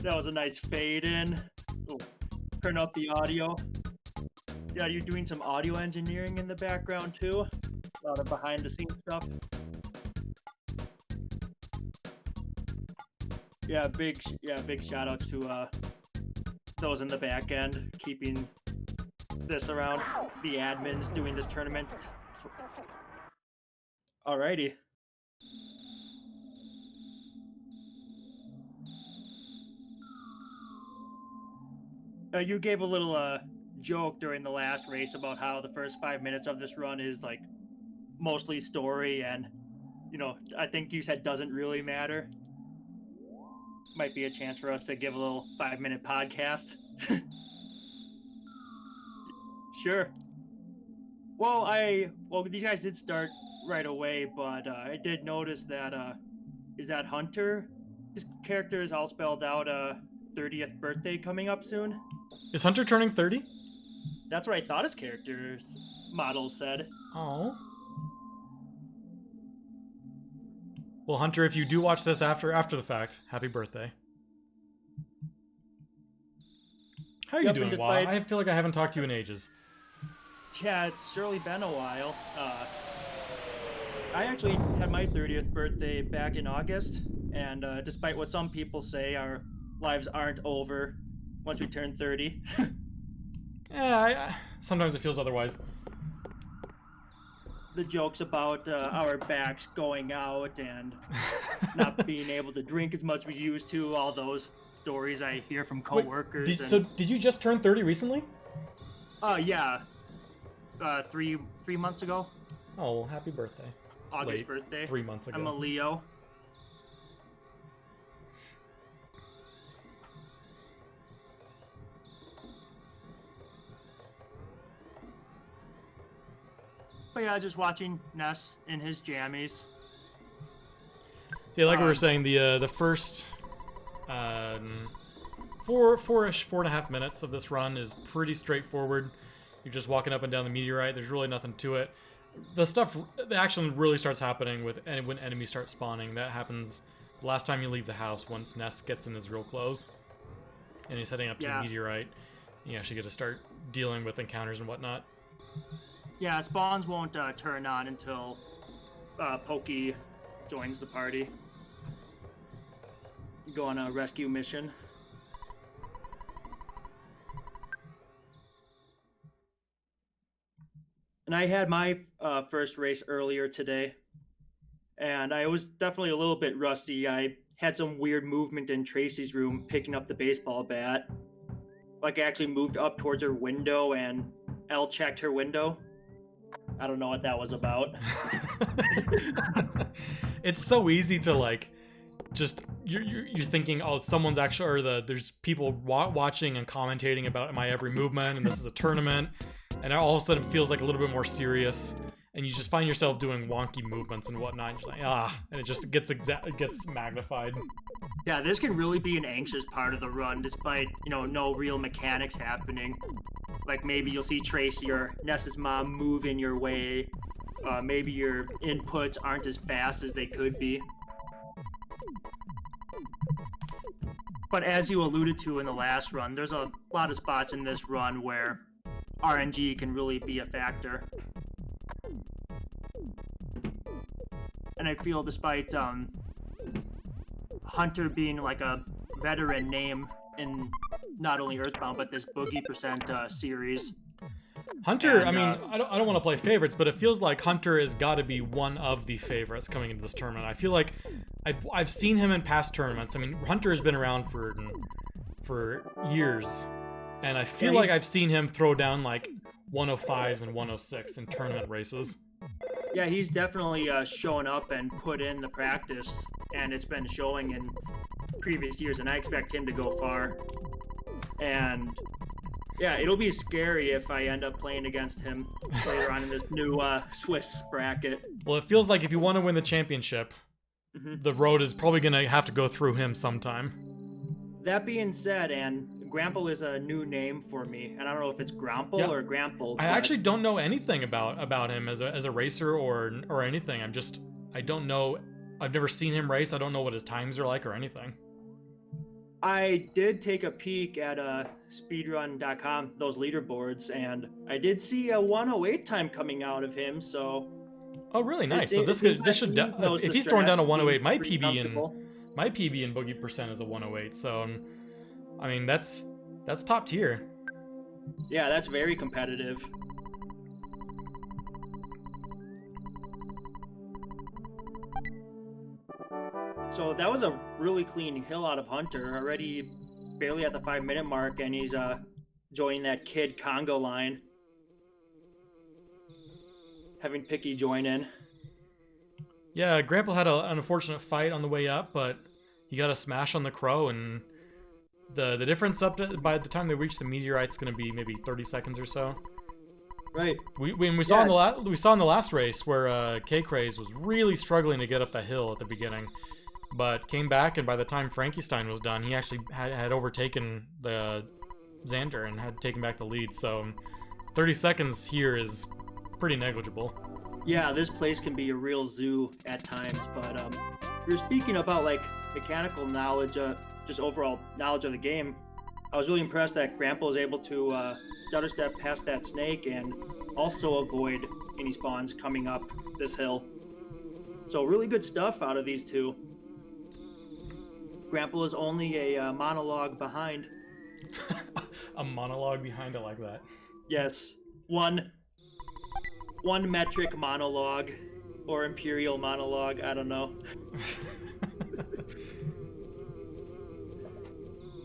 That was a nice fade in. Oh, turn up the audio. Yeah, you're doing some audio engineering in the background too. A lot of behind the scenes stuff. Yeah, big shout outs to those in the back end keeping this around. The admins doing this tournament. Alrighty. You gave a little joke during the last race about how the first 5 minutes of this run is like mostly story, and I think you said doesn't really matter. Might be a chance for us to give a little 5-minute podcast. Sure. Well, these guys did start right away, but I did notice that is that Hunter? His character is all spelled out. 30th birthday coming up soon. Is Hunter turning 30? That's what I thought his character's model said. Oh. Well, Hunter, if you do watch this after the fact, happy birthday. How are you doing, Wah? I feel like I haven't talked to you in ages. Yeah, it's surely been a while. I actually had my 30th birthday back in August, and despite what some people say, our lives aren't over once we turn 30. Yeah, sometimes it feels otherwise. The jokes about our backs going out and not being able to drink as much as we used to, all those stories I hear from coworkers. Wait, so did you just turn 30 recently? Yeah. 3 months ago. Oh, well, happy birthday. August birthday. 3 months ago. I'm a Leo. But yeah, just watching Ness in his jammies. Yeah, like we were saying, the first 4.5 minutes of this run is pretty straightforward. You're just walking up and down the meteorite. There's really nothing to it. The action really starts happening when enemies start spawning. That happens the last time you leave the house, once Ness gets in his real clothes. And he's heading up to the meteorite. You actually get to start dealing with encounters and whatnot. Yeah, spawns won't turn on until Pokey joins the party. You go on a rescue mission. And I had my first race earlier today, and I was definitely a little bit rusty. I had some weird movement in Tracy's room picking up the baseball bat. Like I actually moved up towards her window and L checked her window. I don't know what that was about. It's so easy to like, just you're thinking, oh, someone's actually, or there's people watching and commentating about my every movement, and this is a tournament, and all of a sudden it feels like a little bit more serious, and you just find yourself doing wonky movements and whatnot. And you're like, and it just gets magnified. Yeah, this can really be an anxious part of the run, despite no real mechanics happening. Like maybe you'll see Tracy or Ness's mom move in your way. Maybe your inputs aren't as fast as they could be. But as you alluded to in the last run, there's a lot of spots in this run where RNG can really be a factor. And I feel despite Hunter being like a veteran name in not only Earthbound, but this Boogey percent series. Hunter, and, I mean, I don't want to play favorites, but it feels like Hunter has got to be one of the favorites coming into this tournament. I feel like I've seen him in past tournaments. I mean, Hunter has been around for years, and I feel like I've seen him throw down like 105s and 106 in tournament races. Yeah, he's definitely shown up and put in the practice, and it's been showing in previous years, and I expect him to go far. And yeah, it'll be scary if I end up playing against him later on in this new Swiss bracket. Well, it feels like if you want to win the championship, the road is probably going to have to go through him sometime. That being said, and Graample is a new name for me, and I don't know if it's Graample or Graample. I actually don't know anything about him as a racer or anything. I don't know. I've never seen him race. I don't know what his times are like or anything. I did take a peek at speedrun.com, those leaderboards, and I did see a 108 time coming out of him. So Oh, really nice. it, So it seems like he knows if the he's throwing down a strat, 108, he's pretty comfortable. my PB in Boogie percent is a 108. So I mean that's top tier. Yeah, that's very competitive. So that was a really clean hill out of Hunter, already barely at the 5-minute mark, and he's joining that Kid Congo line. Having Picky join in. Yeah, Graample had an unfortunate fight on the way up, but he got a smash on the Crow, and the difference up to by the time they reach the meteorite's going to be maybe 30 seconds or so. Right. We saw in the last race where K Craze was really struggling to get up that hill at the beginning, but came back, and by the time Frankenstein was done, he actually had overtaken the Xander and had taken back the lead. So 30 seconds here is pretty negligible. Yeah, this place can be a real zoo at times, but we were speaking about like mechanical knowledge, just overall knowledge of the game. I was really impressed that Graample was able to stutter step past that snake and also avoid any spawns coming up this hill. So really good stuff out of these two. Graample is only a monologue behind. A monologue behind, I like that. Yes, one metric monologue or imperial monologue. I don't know.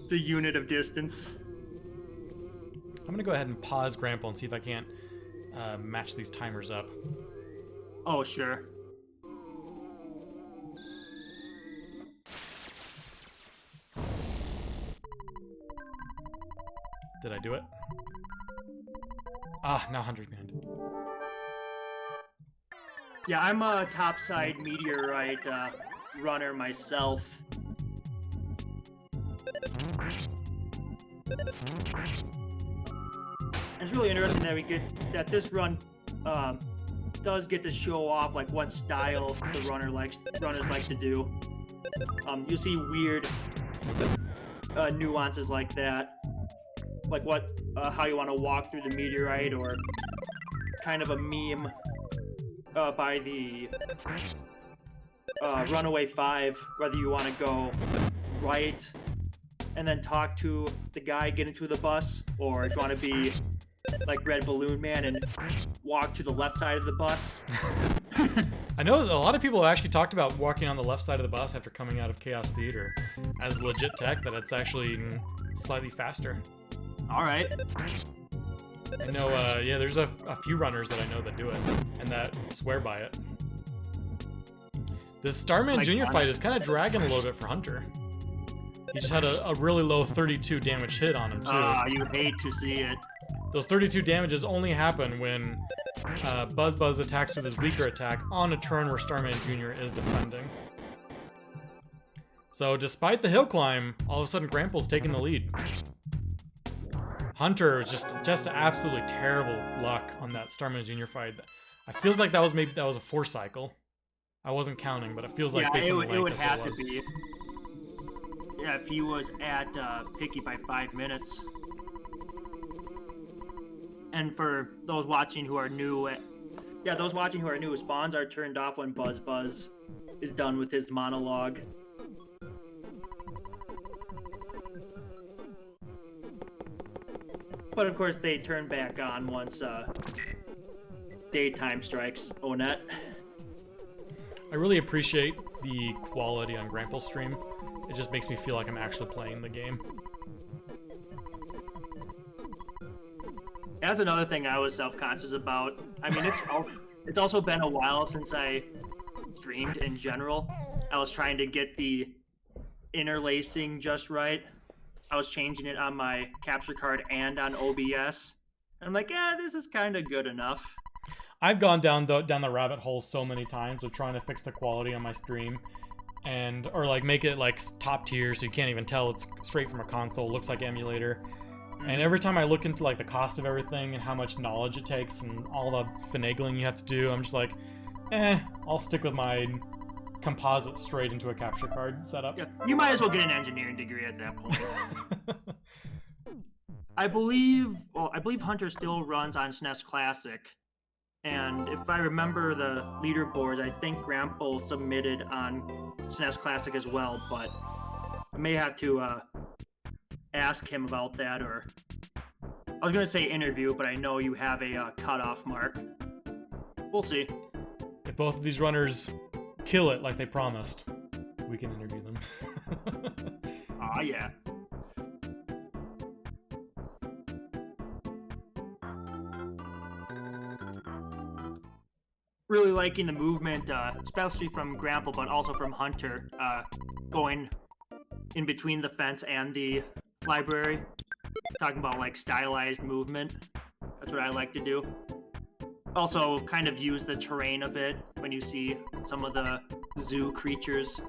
It's a unit of distance. I'm gonna go ahead and pause Graample and see if I can't match these timers up. Oh, sure. Did I do it? Ah, now 100 behind it. Yeah, I'm a topside meteorite runner myself. And it's really interesting that this run does get to show off like what style the runners like to do. You see weird nuances like that, like how you want to walk through the meteorite, or kind of a meme by the Runaway 5, whether you want to go right and then talk to the guy getting to the bus, or if you want to be like Red Balloon Man and walk to the left side of the bus. I know a lot of people have actually talked about walking on the left side of the bus after coming out of Chaos Theater as legit tech, that it's actually slightly faster. All right. I know, yeah, there's a few runners that I know that do it, and that swear by it. This Starman Jr. fight is kind of dragging a little bit for Hunter. He just had a really low 32 damage hit on him, too. You hate to see it. Those 32 damages only happen when Buzz attacks with his weaker attack on a turn where Starman Jr. is defending. So despite the hill climb, all of a sudden Grample's taking the lead. Hunter was just absolutely terrible luck on that Starman Jr. fight. It feels like that was a 4 cycle. I wasn't counting, but it feels like based on the length, it would have to be. Yeah, if he was at Picky by 5 minutes. And for those watching who are new, spawns are turned off when Buzz is done with his monologue. But of course, they turn back on once daytime strikes. Onet. I really appreciate the quality on Grample's stream. It just makes me feel like I'm actually playing the game. That's another thing I was self-conscious about. I mean, it's also been a while since I streamed in general. I was trying to get the interlacing just right. I was changing it on my capture card and on OBS. And I'm like, yeah, this is kind of good enough. I've gone down the rabbit hole so many times of trying to fix the quality on my stream, or like make it like top tier so you can't even tell it's straight from a console. It looks like emulator. And every time I look into like the cost of everything and how much knowledge it takes and all the finagling you have to do, I'm just like, I'll stick with my composite straight into a capture card setup. Yeah, you might as well get an engineering degree at that point. I believe Hunter still runs on SNES Classic, and if I remember the leaderboards, I think Graample submitted on SNES Classic as well, but I may have to ask him about that, or I was going to say interview, but I know you have a cutoff mark. We'll see. If both of these runners kill it like they promised, we can interview them. Yeah. Really liking the movement, especially from Graample, but also from Hunter, going in between the fence and the library. Talking about like stylized movement. That's what I like to do. Also, kind of use the terrain a bit when you see some of the zoo creatures.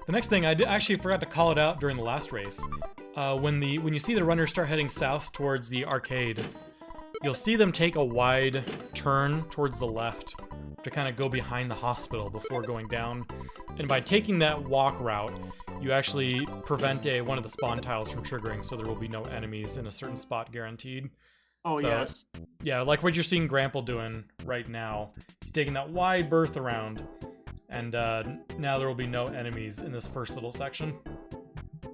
The next thing, I actually forgot to call it out during the last race. When you see the runners start heading south towards the arcade, you'll see them take a wide turn towards the left to kind of go behind the hospital before going down. And by taking that walk route, you actually prevent one of the spawn tiles from triggering, so there will be no enemies in a certain spot guaranteed. Oh, so, yes. Yeah, like what you're seeing Graample doing right now. He's taking that wide berth around, and now there will be no enemies in this first little section.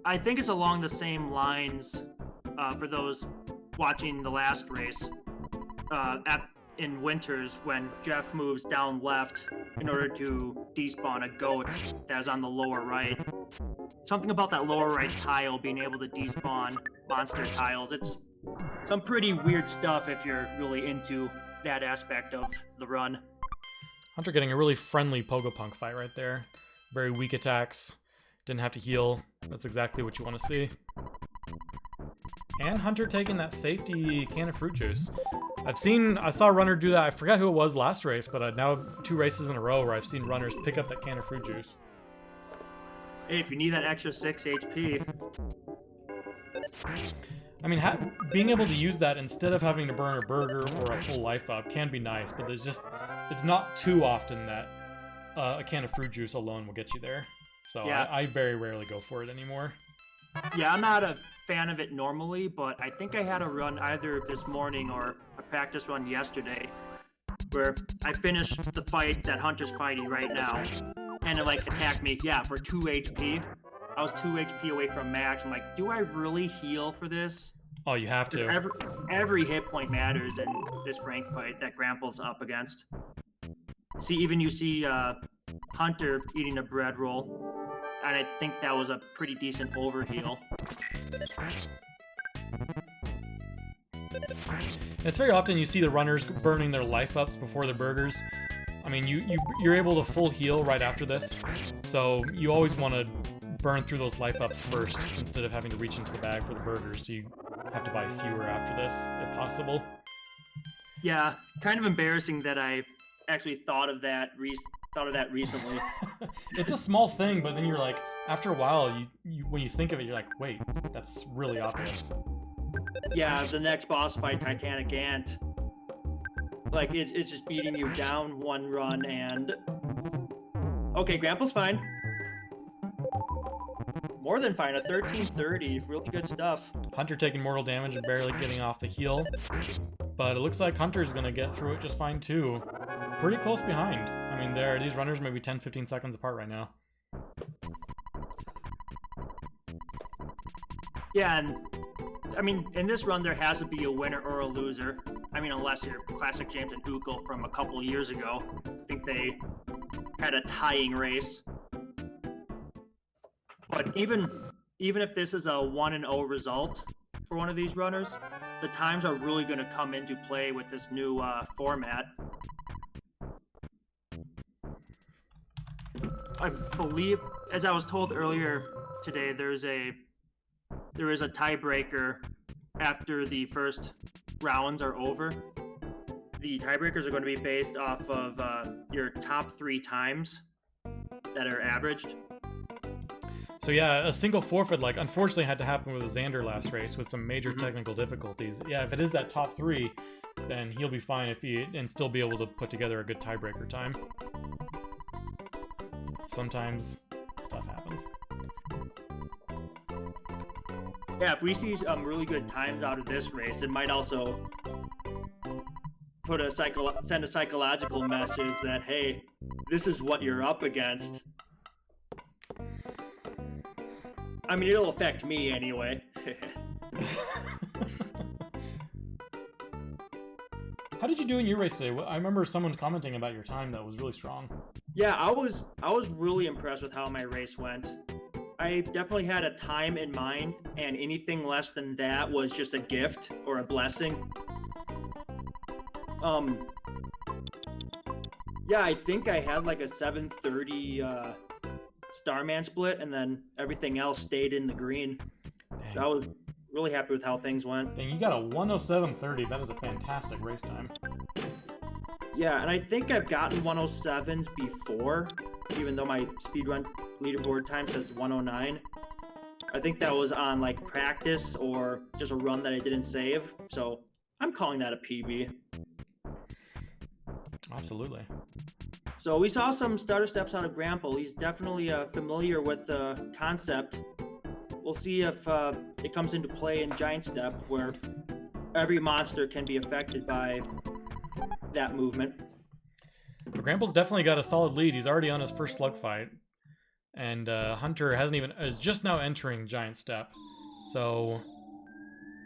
I think it's along the same lines for those watching the last race. In Winters, when Jeff moves down left in order to despawn a goat that's on the lower right. Something about that lower right tile being able to despawn monster tiles. It's some pretty weird stuff if you're really into that aspect of the run. Hunter getting a really friendly Pogopunk fight right there. Very weak attacks. Didn't have to heal. That's exactly what you want to see. And Hunter taking that safety can of fruit juice. I saw a runner do that. I forgot who it was last race, but now 2 races in a row where I've seen runners pick up that can of fruit juice. Hey, if you need that extra 6 HP. I mean, being able to use that instead of having to burn a burger or a full life up can be nice, but it's not too often that a can of fruit juice alone will get you there. So yeah. I very rarely go for it anymore. Yeah, I'm not a fan of it normally, but I think I had a run either this morning or a practice run yesterday where I finished the fight that Hunter's fighting right now, and it attacked me, for 2 HP. I was 2 HP away from max. I'm like, do I really heal for this? Oh, you have to. Every hit point matters in this rank fight that Grample's up against. You see Hunter eating a bread roll. And I think that was a pretty decent overheal. It's very often you see the runners burning their life ups before their burgers. I mean, you're able to full heal right after this, so you always want to burn through those life ups first instead of having to reach into the bag for the burgers, so you have to buy fewer after this, if possible. Yeah, kind of embarrassing that I actually thought of that recently. It's a small thing, but then you're like, after a while, you when you think of it, you're like, wait, that's really obvious. Yeah, the next boss fight, Titanic Ant, it's just beating you down one run, and okay, Grample's fine. More than fine, a 1330, really good stuff. Hunter taking mortal damage and barely getting off the heal, but it looks like Hunter's gonna get through it just fine too. Pretty close behind. I mean, these runners may be 10-15 seconds apart right now. Yeah, and I mean, in this run, there has to be a winner or a loser. I mean, unless you're Classic James and Uko from a couple years ago. I think they had a tying race. But even if this is a 1-0 result for one of these runners, the times are really going to come into play with this new format. I believe, as I was told earlier today, there is a tiebreaker after the first rounds are over. The tiebreakers are going to be based off of your top 3 times that are averaged. So yeah, a single forfeit, like, unfortunately had to happen with Xander last race with some major Mhm. technical difficulties. Yeah, if it is that top 3, then he'll be fine and still be able to put together a good tiebreaker time. Sometimes stuff happens. Yeah, if we see really good times out of this race, it might also put send a psychological message that, hey, this is what you're up against. I mean, it'll affect me anyway. How did you do in your race today? I remember someone commenting about your time that was really strong. Yeah, I was really impressed with how my race went. I definitely had a time in mind, and anything less than that was just a gift or a blessing. Yeah, I think I had like a 730 Starman split, and then everything else stayed in the green. So I was really happy with how things went. Dang, you got a 107.30. That is a fantastic race time. Yeah, and I think I've gotten 107s before, even though my speedrun leaderboard time says 109. I think that was on like practice or just a run that I didn't save. So I'm calling that a PB. Absolutely. So we saw some starter steps out of Graample. He's definitely familiar with the concept. We'll see if it comes into play in Giant Step, where every monster can be affected by that movement. Grample's definitely got a solid lead. He's already on his first slug fight. And Hunter is just now entering Giant Step. So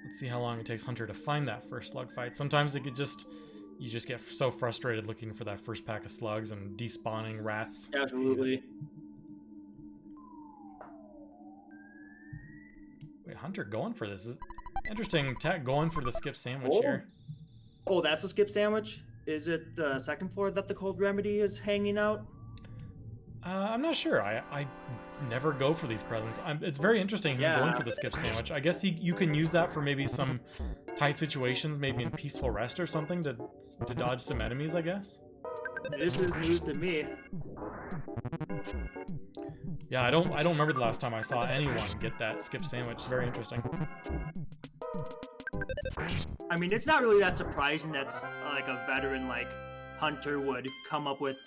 let's see how long it takes Hunter to find that first slug fight. Sometimes you just get so frustrated looking for that first pack of slugs and despawning rats. Absolutely. Wait, Hunter going for this. Interesting tech going for the skip sandwich here. Oh, that's a skip sandwich? Is it the second floor that the cold remedy is hanging out? I'm not sure. I never go for these presents. It's very interesting him going for the skip sandwich. I guess you can use that for maybe some tight situations, maybe in peaceful rest or something to dodge some enemies, I guess. This is news to me. Yeah, I don't remember the last time I saw anyone get that skip sandwich. It's very interesting. I mean, it's not really that surprising that's like a veteran like Hunter would come up with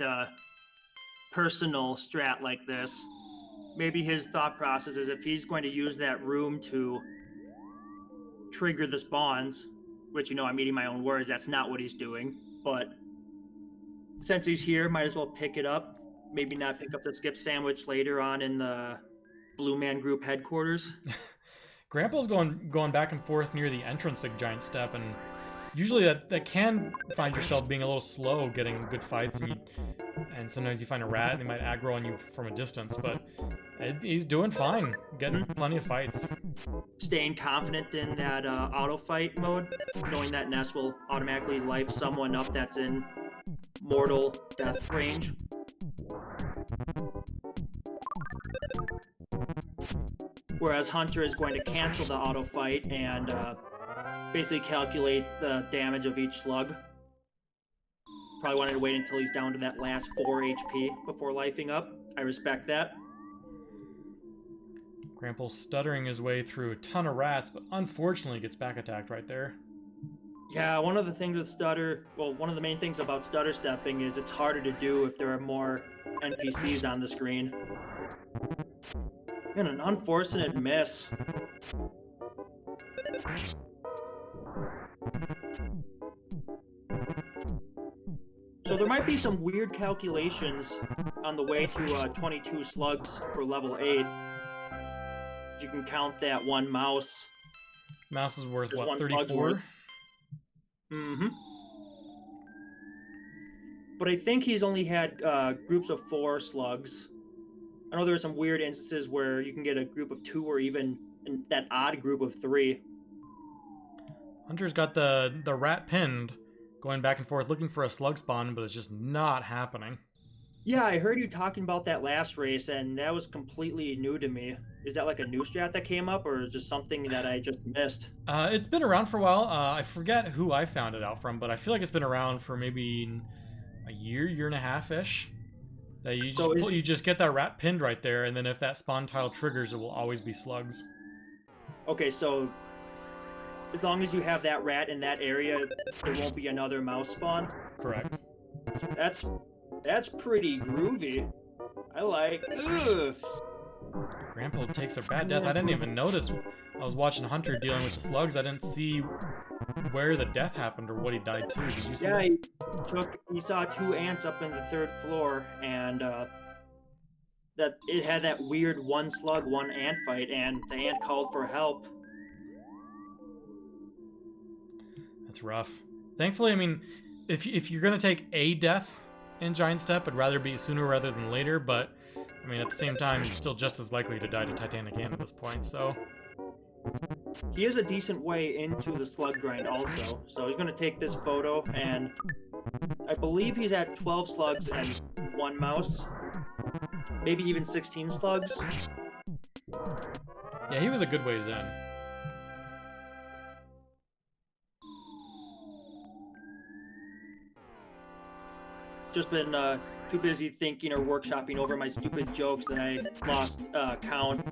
personal strat like this. Maybe his thought process is if he's going to use that room to trigger the spawns, which, you know, I'm eating my own words, that's not what he's doing, but since he's here, might as well pick it up. Maybe not pick up the skip sandwich later on in the Blue Man Group headquarters. Grample's going back and forth near the entrance to Giant Step, and usually that can find yourself being a little slow getting good fights, and sometimes you find a rat and he might aggro on you from a distance, but he's doing fine, getting plenty of fights. Staying confident in that auto fight mode, knowing that Ness will automatically life someone up that's in mortal death range. Whereas Hunter is going to cancel the auto fight and basically calculate the damage of each slug. Probably wanted to wait until he's down to that last 4 HP before lifing up. I respect that. Grample's stuttering his way through a ton of rats, but unfortunately gets back attacked right there. Yeah, one of the things with stutter, well, one of the main things about stutter stepping is it's harder to do if there are more NPCs on the screen. And an unfortunate miss. So there might be some weird calculations on the way to 22 slugs for level 8. You can count that one mouse. Mouse is worth, There's what, one slug's 34? worth. Mm-hmm. But I think he's only had groups of 4 slugs. I know there are some weird instances where you can get a group of 2 or even that odd group of 3. Hunter's got the rat pinned, going back and forth looking for a slug spawn, but it's just not happening. Yeah, I heard you talking about that last race, and that was completely new to me. Is that like a new strat that came up, or just something that I just missed? It's been around for a while. I forget who I found it out from, but I feel like it's been around for maybe a year and a half-ish. You just get that rat pinned right there, and then if that spawn tile triggers, it will always be slugs. Okay, so as long as you have that rat in that area, there won't be another mouse spawn. Correct. That's pretty groovy. I like. Ugh. Graample takes a bad death. I didn't even notice. I was watching Hunter dealing with the slugs. I didn't see where the death happened or what he died to. Did you see that? Yeah, he saw 2 ants up in the 3rd floor, and that it had that weird 1 slug, 1 ant fight, and the ant called for help. That's rough. Thankfully, I mean, if you're gonna take a death in Giant Step, I'd rather be sooner rather than later. But I mean, at the same time, you're still just as likely to die to Titanic Ant at this point. So he is a decent way into the slug grind, also. So he's gonna take this photo, and I believe he's at 12 slugs and 1 mouse, maybe even 16 slugs. Yeah, he was a good ways in. Just been too busy thinking or workshopping over my stupid jokes that I lost count.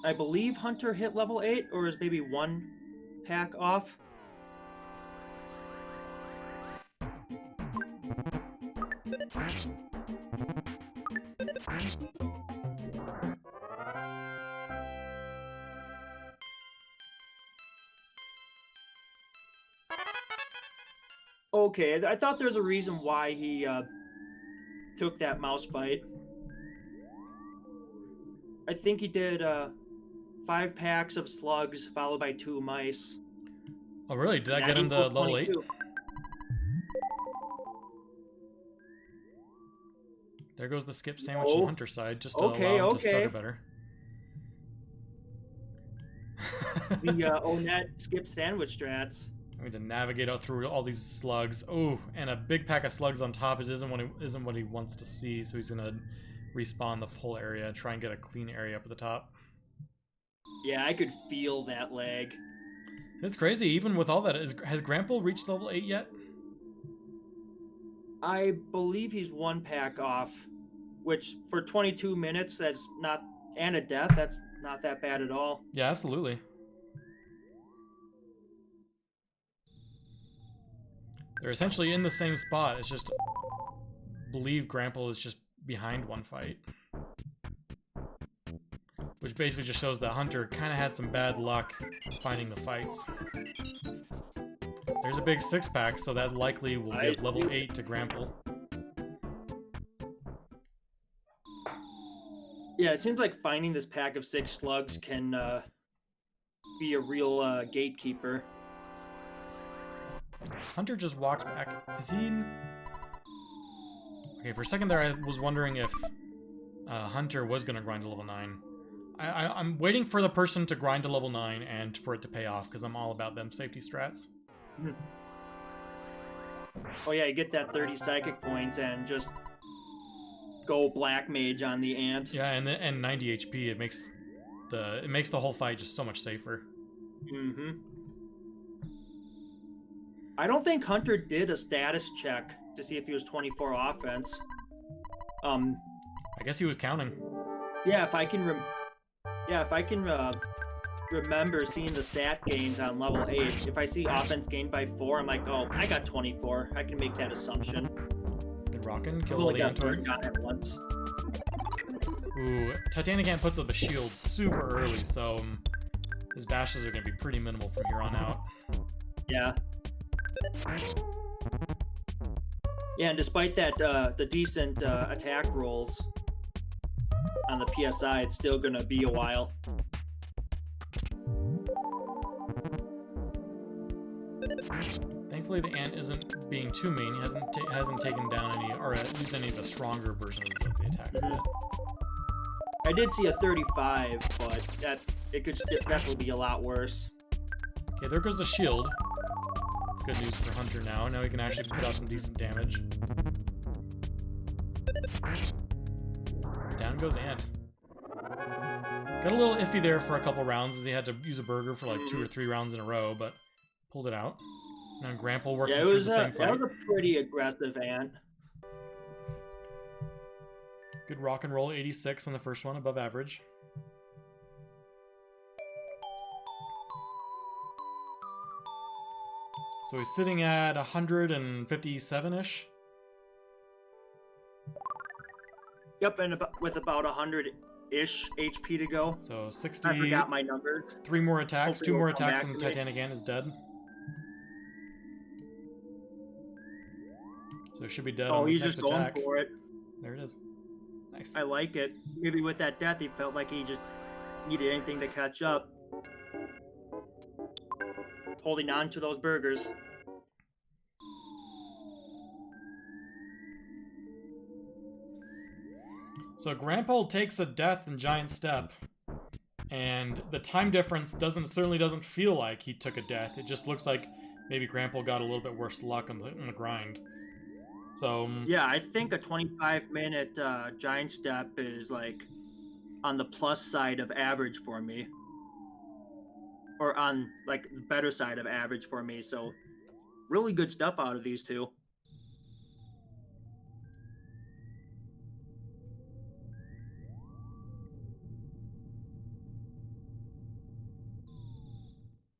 I believe Hunter hit level 8, or is maybe 1 pack off. Okay, I thought there was a reason why he took that mouse fight. I think he did 5 packs of slugs followed by 2 mice. Oh, really? Did that get him to level 8? There goes the skip sandwich on Hunter's side, just to allow him to stutter better. The Onet skip sandwich strats. I need to navigate out through all these slugs. Oh, and a big pack of slugs on top isn't what he wants to see, so he's gonna respawn the whole area, try and get a clean area up at the top. Yeah, I could feel that lag. It's crazy, even with all that. Has Graample reached level 8 yet? I believe he's 1 pack off, which for 22 minutes, that's not, and a death, that's not that bad at all. Yeah, absolutely. They're essentially in the same spot. It's just, I believe Graample is just behind 1 fight. Which basically just shows that Hunter kind of had some bad luck finding the fights. There's a big 6-pack, so that likely will give level 8 to Graample. Yeah, it seems like finding this pack of 6 slugs can be a real gatekeeper. Hunter just walks back. Is he... Okay, for a second there I was wondering if Hunter was going to grind to level 9. I'm waiting for the person to grind to level 9 and for it to pay off, because I'm all about them safety strats. Oh yeah, you get that 30 psychic points and just go black mage on the ant. Yeah, and 90 HP. It makes the whole fight just so much safer. Mm-hmm. I don't think Hunter did a status check to see if he was 24 offense. I guess he was counting. Yeah, if I can remember seeing the stat gains on level 8. If I see offense gained by 4, I'm like, oh, I got 24. I can make that assumption. Good rockin', kill all the Antoids. Once. Ooh, Titanic Ant puts up a shield super early, so his bashes are going to be pretty minimal from here on out. Yeah. Yeah, and despite that, the decent attack rolls on the PSI, it's still going to be a while. Thankfully, the ant isn't being too mean. He hasn't taken down any, or used any of the stronger versions of the attacks yet. I did see a 35, but it could definitely be a lot worse. Okay, there goes the shield. It's good news for Hunter now. Now he can actually put out some decent damage. Down goes Ant. Got a little iffy there for a couple rounds as he had to use a burger for like 2 or 3 rounds in a row, but pulled it out. Now Graample working Yeah, it through was the same that fight. was a pretty aggressive ant. Good rock and roll, 86 on the first one, above average. So he's sitting at 157-ish. Yep, and with about 100-ish HP to go. So 60. I forgot my numbers. 3 more attacks, Hopefully 2 it'll more come attacks, back and to me. Titanic Ant is dead. So he should be dead Oh, on this he's next just going attack. for it. There it is. Nice. I like it. Maybe with that death, he felt like he just needed anything to catch up. Holding on to those burgers. So Graample takes a death in Giant Step, and the time difference certainly doesn't feel like he took a death. It just looks like maybe Graample got a little bit worse luck on the grind. So yeah, I think a 25-minute Giant Step is like on the plus side of average for me, or on like the better side of average for me. So really good stuff out of these two.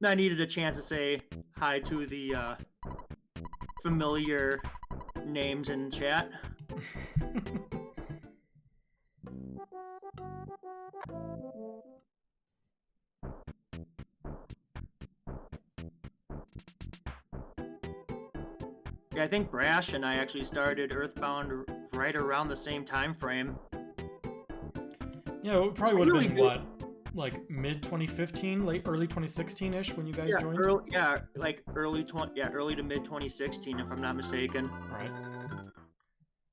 I needed a chance to say hi to the familiar names in chat. Yeah, I think Brash and I actually started Earthbound right around the same time frame. yeah, it probably would have Really been good. what, like mid 2015, early 2016-ish when you guys Yeah, joined. early to mid 2016, if I'm not mistaken. All right.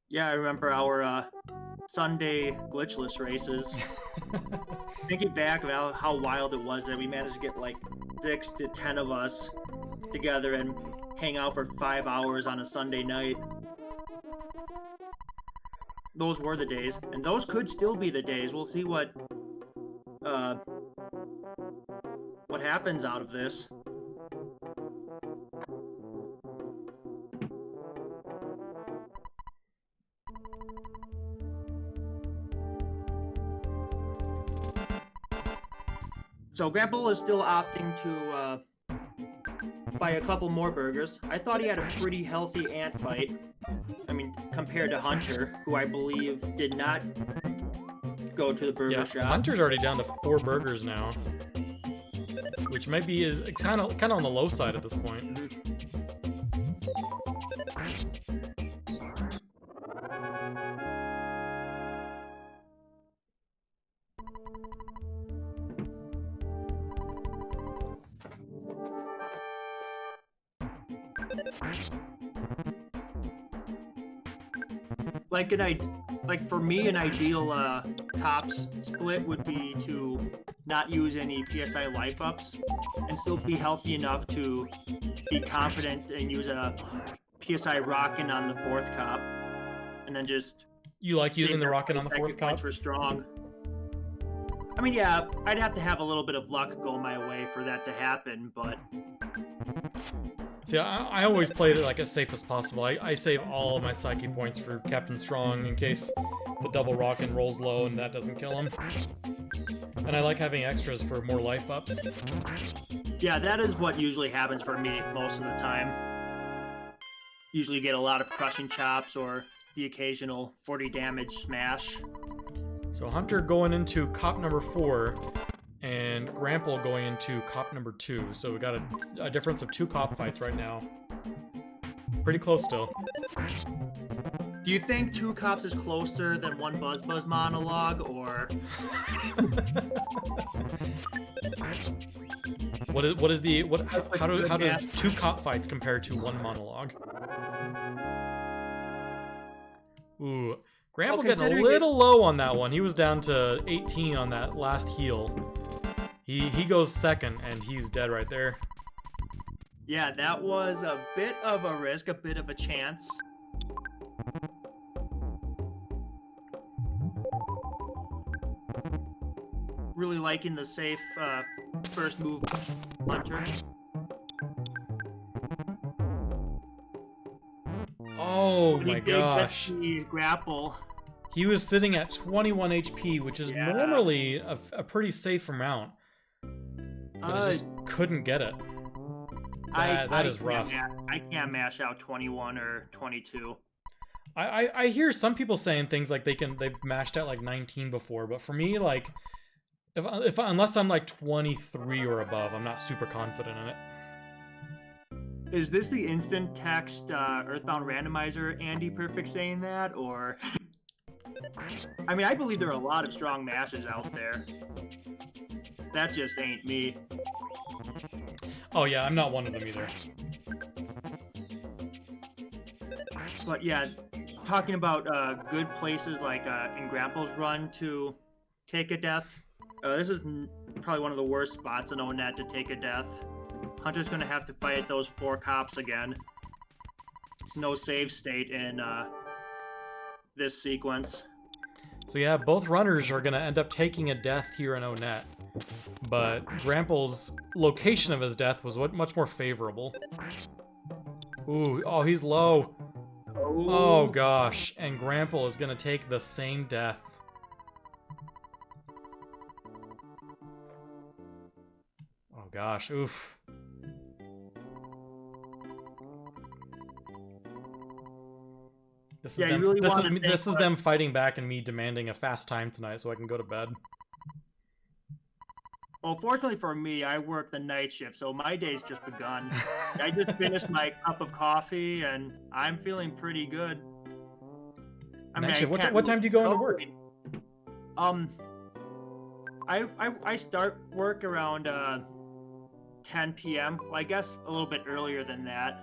Yeah, I remember our Sunday glitchless races. Thinking back about how wild it was that we managed to get like 6 to 10 of us together and hang out for 5 hours on a Sunday night. Those were the days, and those could still be the days. We'll see what happens out of this. So Graample is still opting to buy a couple more burgers. I thought he had a pretty healthy ant fight. I mean, compared to Hunter, who I believe did not go to the burger shop. Hunter's already down to 4 burgers now, which might be kind of on the low side at this point. Like for me, an ideal tops split would be to not use any PSI life ups and still be healthy enough to be confident and use a PSI rocket on the 4th cop, and then just You like using save the their rocket on the 4th points cop? for strong. I mean, yeah, I'd have to have a little bit of luck go my way for that to happen, but See, I always played it like as safe as possible. I save all of my psyche points for Captain Strong in case the double rocket rolls low and that doesn't kill him. And I like having extras for more life ups. yeah, that is what usually happens for me most of the time. Usually get a lot of crushing chops or the occasional 40 damage smash. So Hunter going into cop number 4, and Graample going into cop number 2. So we got a difference of 2 cop fights right now. Pretty close still. Do you think 2 cops is closer than 1 Buzz monologue, or how does 2 cop fights compare to 1 monologue? Ooh, Graample getting a little low on that one. He was down to 18 on that last heal. He goes second, and he's dead right there. yeah, that was a bit of a risk, a bit of a chance. really liking the safe first move Hunter. Oh But he my did get gosh. the grapple. He was sitting at 21 HP, which is Yeah. normally a pretty safe amount. But I just couldn't get it. That is rough. I can't mash out 21 or 22. I hear some people saying things like they've mashed out like 19 before, but for me, like, unless I'm like 23 or above, I'm not super confident in it. Is this the instant text Earthbound randomizer Andy Perfect saying that, or? I mean, I believe there are a lot of strong mashers out there. That just ain't me. Oh yeah, I'm not one of them either. But yeah, talking about good places like in Grample's run to take a death, this is probably one of the worst spots in ONET to take a death. Hunter's going to have to fight those 4 cops again. It's no save state in this sequence. So yeah, both runners are going to end up taking a death here in ONET. But Grample's location of his death was much more favorable. Ooh, oh, he's low. Oh gosh, and Graample is gonna take the same death. Oh gosh, oof. This is them fighting back and me demanding a fast time tonight so I can go to bed. Well, fortunately for me, I work the night shift, so my day's just begun. I just finished my cup of coffee, and I'm feeling pretty good. I mean, Actually, what time do you go into work? I start work around 10 p.m. Well, I guess a little bit earlier than that,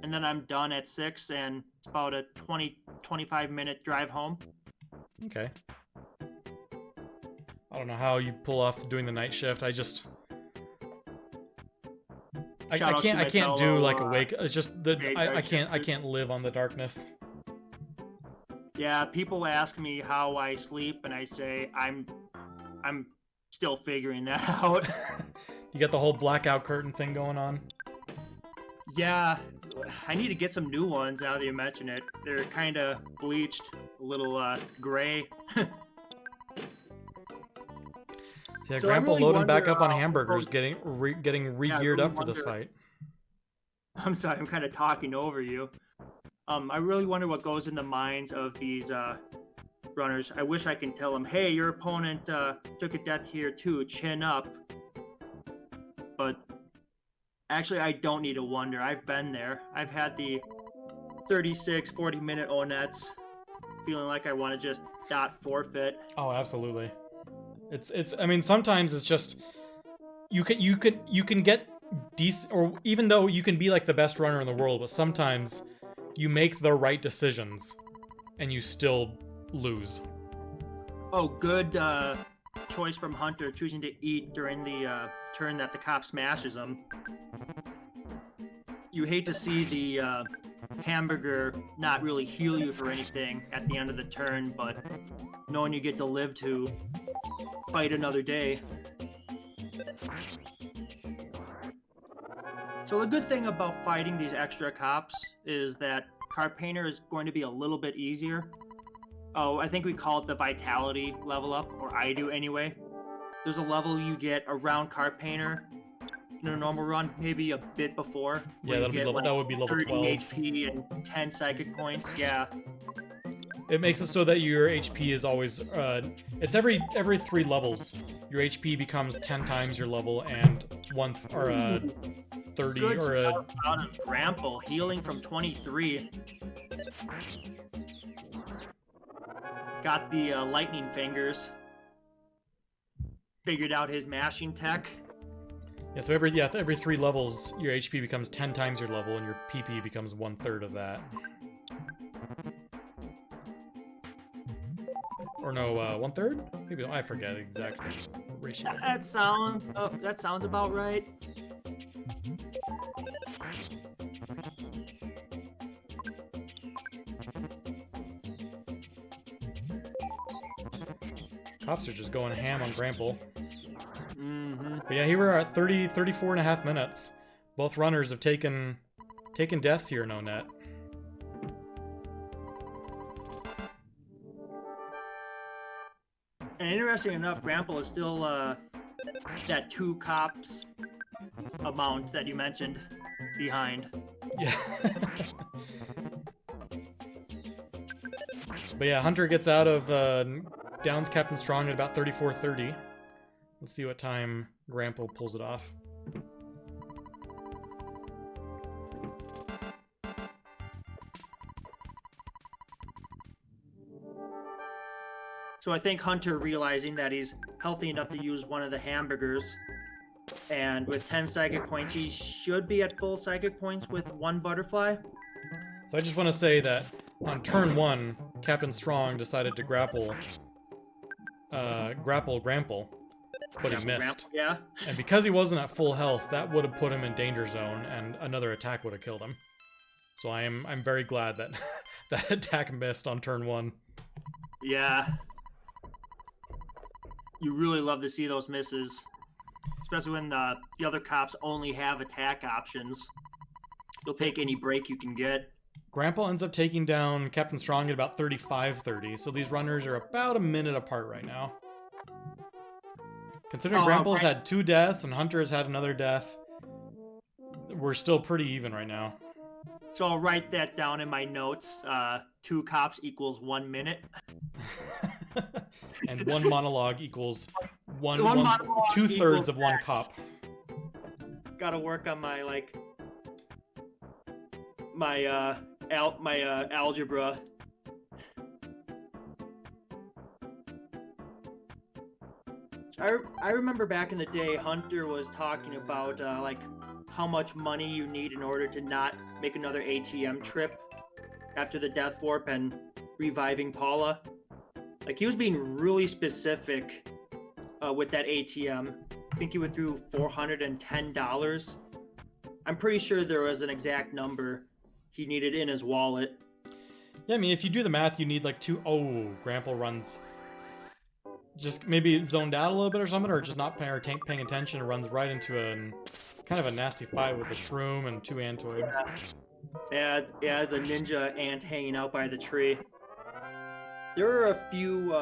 and then I'm done at 6, and it's about a 25 minute drive home. Okay. I don't know how you pull off doing the night shift. I can't do like awake. It's just that I can't live on the darkness. Yeah, people ask me how I sleep, and I say I'm still figuring that out. You got the whole blackout curtain thing going on. Yeah, I need to get some new ones now that you mention it. They're kind of bleached, a little gray. So yeah, Graample really loading back up on hamburgers, getting re-geared up for this fight. I'm sorry, I'm kind of talking over you. I really wonder what goes in the minds of these runners. I wish I can tell them, hey, your opponent took a death here too, chin up. But actually, I don't need to wonder. I've been there. I've had the 36, 40-minute ONETs, feeling like I want to just dot forfeit. Oh, absolutely. It's I mean, sometimes it's just you can get decent, or even though you can be like the best runner in the world, but sometimes you make the right decisions and you still lose. Oh, good choice from Hunter, choosing to eat during the turn that the cop smashes him. You hate to see the hamburger not really heal you for anything at the end of the turn, but knowing you get to live to fight another day. So the good thing about fighting these extra cops is that Card Painter is going to be a little bit easier. Oh, I think we call it the Vitality level up, or I do anyway. There's a level you get around Card Painter in a normal run, maybe a bit before. Yeah, that would be level 30 12. HP and 10 psychic points, yeah. It makes it so that your HP is always it's every 3 levels. Your HP becomes 10 times your level, and 30 Good or a stuff out of Graample, healing from 23. Got the lightning fingers. Figured out his mashing tech. Yeah, so every 3 levels your HP becomes 10 times your level, and your PP becomes 1/3 of that. Or no, 1/3? Maybe, I forget exactly the ratio. That sounds about right. Cops are just going ham on Graample. Mm-hmm. But yeah, here we're at 34 and a half minutes. Both runners have taken deaths here, no net. And interesting enough, Graample is still that 2 cops amount that you mentioned behind. Yeah. But yeah, Hunter gets out of downs Captain Strong at about 34:30. Let's see what time Graample pulls it off. So I think Hunter, realizing that he's healthy enough to use one of the hamburgers, and with 10 psychic points, he should be at full psychic points with 1 butterfly. So I just want to say that on turn 1, Captain Strong decided to grapple Graample, but he missed. Yeah. And because he wasn't at full health, that would have put him in danger zone, and another attack would have killed him. So I'm very glad that that attack missed on turn 1. Yeah. You really love to see those misses, especially when the other cops only have attack options. You'll take any break you can get. Graample ends up taking down Captain Strong at about 35:30, so these runners are about a minute apart right now. Considering Grample's had 2 deaths and Hunter has had another death, we're still pretty even right now. So I'll write that down in my notes. 2 cops equals 1 minute. And 1 monologue equals monologue 2/3 of 1 X. cop. Gotta work on my algebra. I remember back in the day, Hunter was talking about how much money you need in order to not make another ATM trip after the death warp and reviving Paula. Like, he was being really specific with that ATM. I think he went through $410. I'm pretty sure there was an exact number he needed in his wallet. Yeah, I mean, if you do the math, you need like 2... Oh, Graample runs... Just maybe zoned out a little bit or something, or just not paying attention, and runs right into kind of a nasty fight with the shroom and 2 antoids. Yeah, the ninja ant hanging out by the tree. There are a few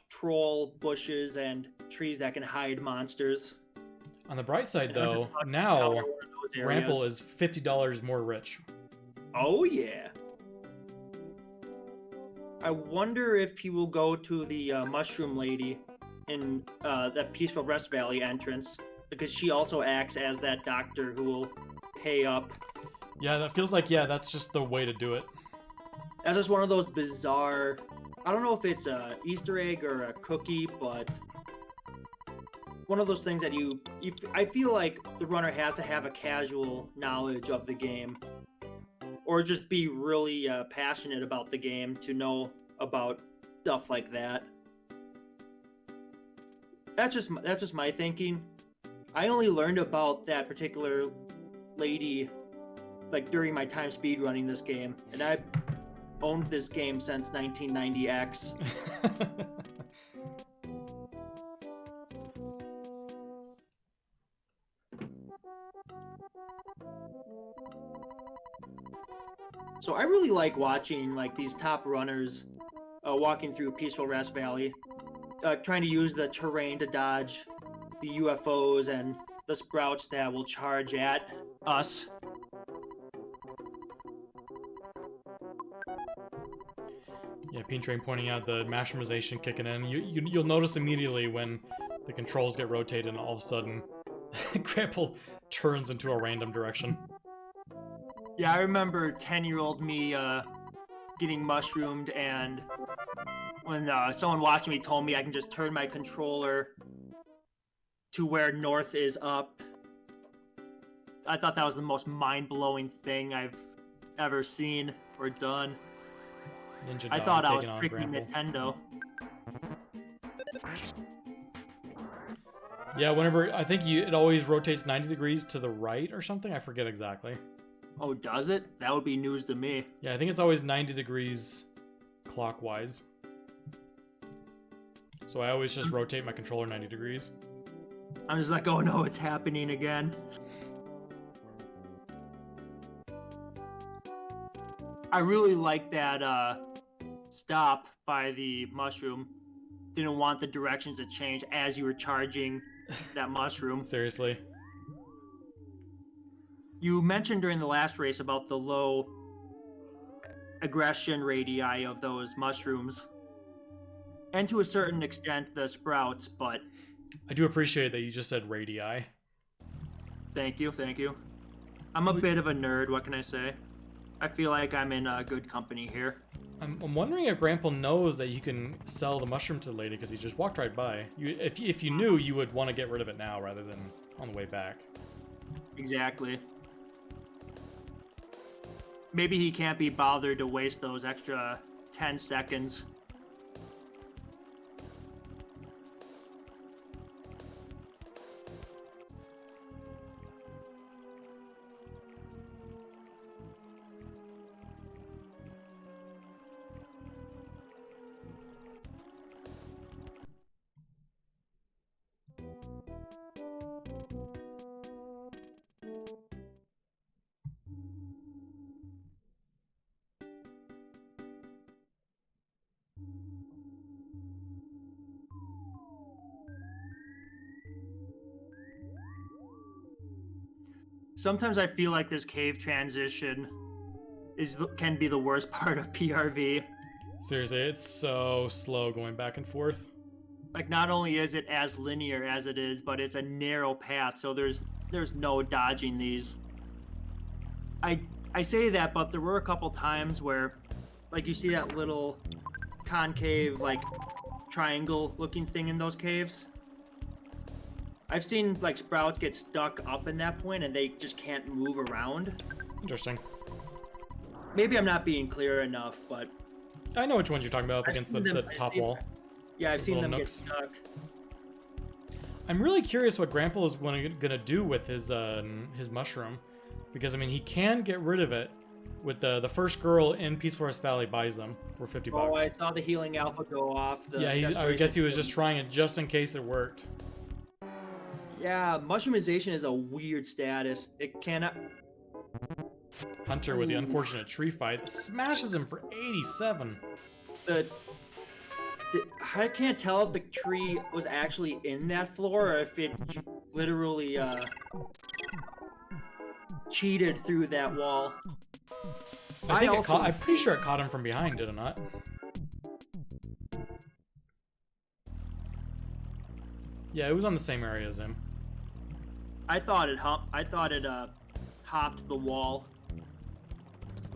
troll bushes and trees that can hide monsters. On the bright side, though, now Graample is $50 more rich. Oh, yeah. I wonder if he will go to the Mushroom Lady in that Peaceful Rest Valley entrance, because she also acts as that doctor who will pay up. Yeah, that feels like, that's just the way to do it. That's just one of those bizarre... I don't know if it's a Easter egg or a cookie, but one of those things that I feel like the runner has to have a casual knowledge of the game, or just be really passionate about the game to know about stuff like that. That's just my thinking. I only learned about that particular lady like during my time speedrunning this game, and I've owned this game since 1990X. So I really like watching like these top runners walking through Peaceful Rest Valley, trying to use the terrain to dodge the UFOs and the sprouts that will charge at us. Yeah, Peen Train pointing out the mashroomization kicking in. You'll notice immediately when the controls get rotated and all of a sudden Graample turns into a random direction. Yeah, I remember 10-year-old me getting mushroomed, and when someone watching me told me I can just turn my controller to where north is up. I thought that was the most mind-blowing thing I've ever seen or done. Ninja I Dog thought I was taking on freaking Graample. Nintendo. Yeah, whenever I think it always rotates 90 degrees to the right or something. I forget exactly. Oh, does it? That would be news to me. Yeah, I think it's always 90 degrees clockwise. So I always just rotate my controller 90 degrees. I'm just like, oh no, it's happening again. I really like that stop by the mushroom. Didn't want the directions to change as you were charging that mushroom. Seriously. You mentioned during the last race about the low aggression radii of those mushrooms. And to a certain extent, the sprouts, but... I do appreciate that you just said radii. Thank you, thank you. I'm a bit of a nerd, what can I say? I feel like I'm in good company here. I'm wondering if Graample knows that you can sell the mushroom to the lady, because he just walked right by. If you knew, you would want to get rid of it now rather than on the way back. Exactly. Maybe he can't be bothered to waste those extra 10 seconds. Sometimes I feel like this cave transition can be the worst part of PRV. Seriously, it's so slow going back and forth. Like, not only is it as linear as it is, but it's a narrow path, so there's no dodging these. I say that, but there were a couple times where, like, you see that little concave, like, triangle-looking thing in those caves. I've seen, like, sprouts get stuck up in that point, and they just can't move around. Interesting. Maybe I'm not being clear enough, but... I know which ones you're talking about up against the top wall. Yeah, I've seen them nooks. get stuck. I'm really curious what Graample is gonna do with his mushroom, because I mean he can get rid of it with the first girl in Peace Forest Valley buys them for $50. Oh, I saw the healing alpha go off. Yeah, I guess he was just trying it just in case it worked. Yeah, mushroomization is a weird status. It cannot... Hunter with the unfortunate tree fight smashes him for 87. I can't tell if the tree was actually in that floor or if it literally cheated through that wall. I'm pretty sure it caught him from behind, did it not? Yeah, it was on the same area as him. I thought it hopped the wall.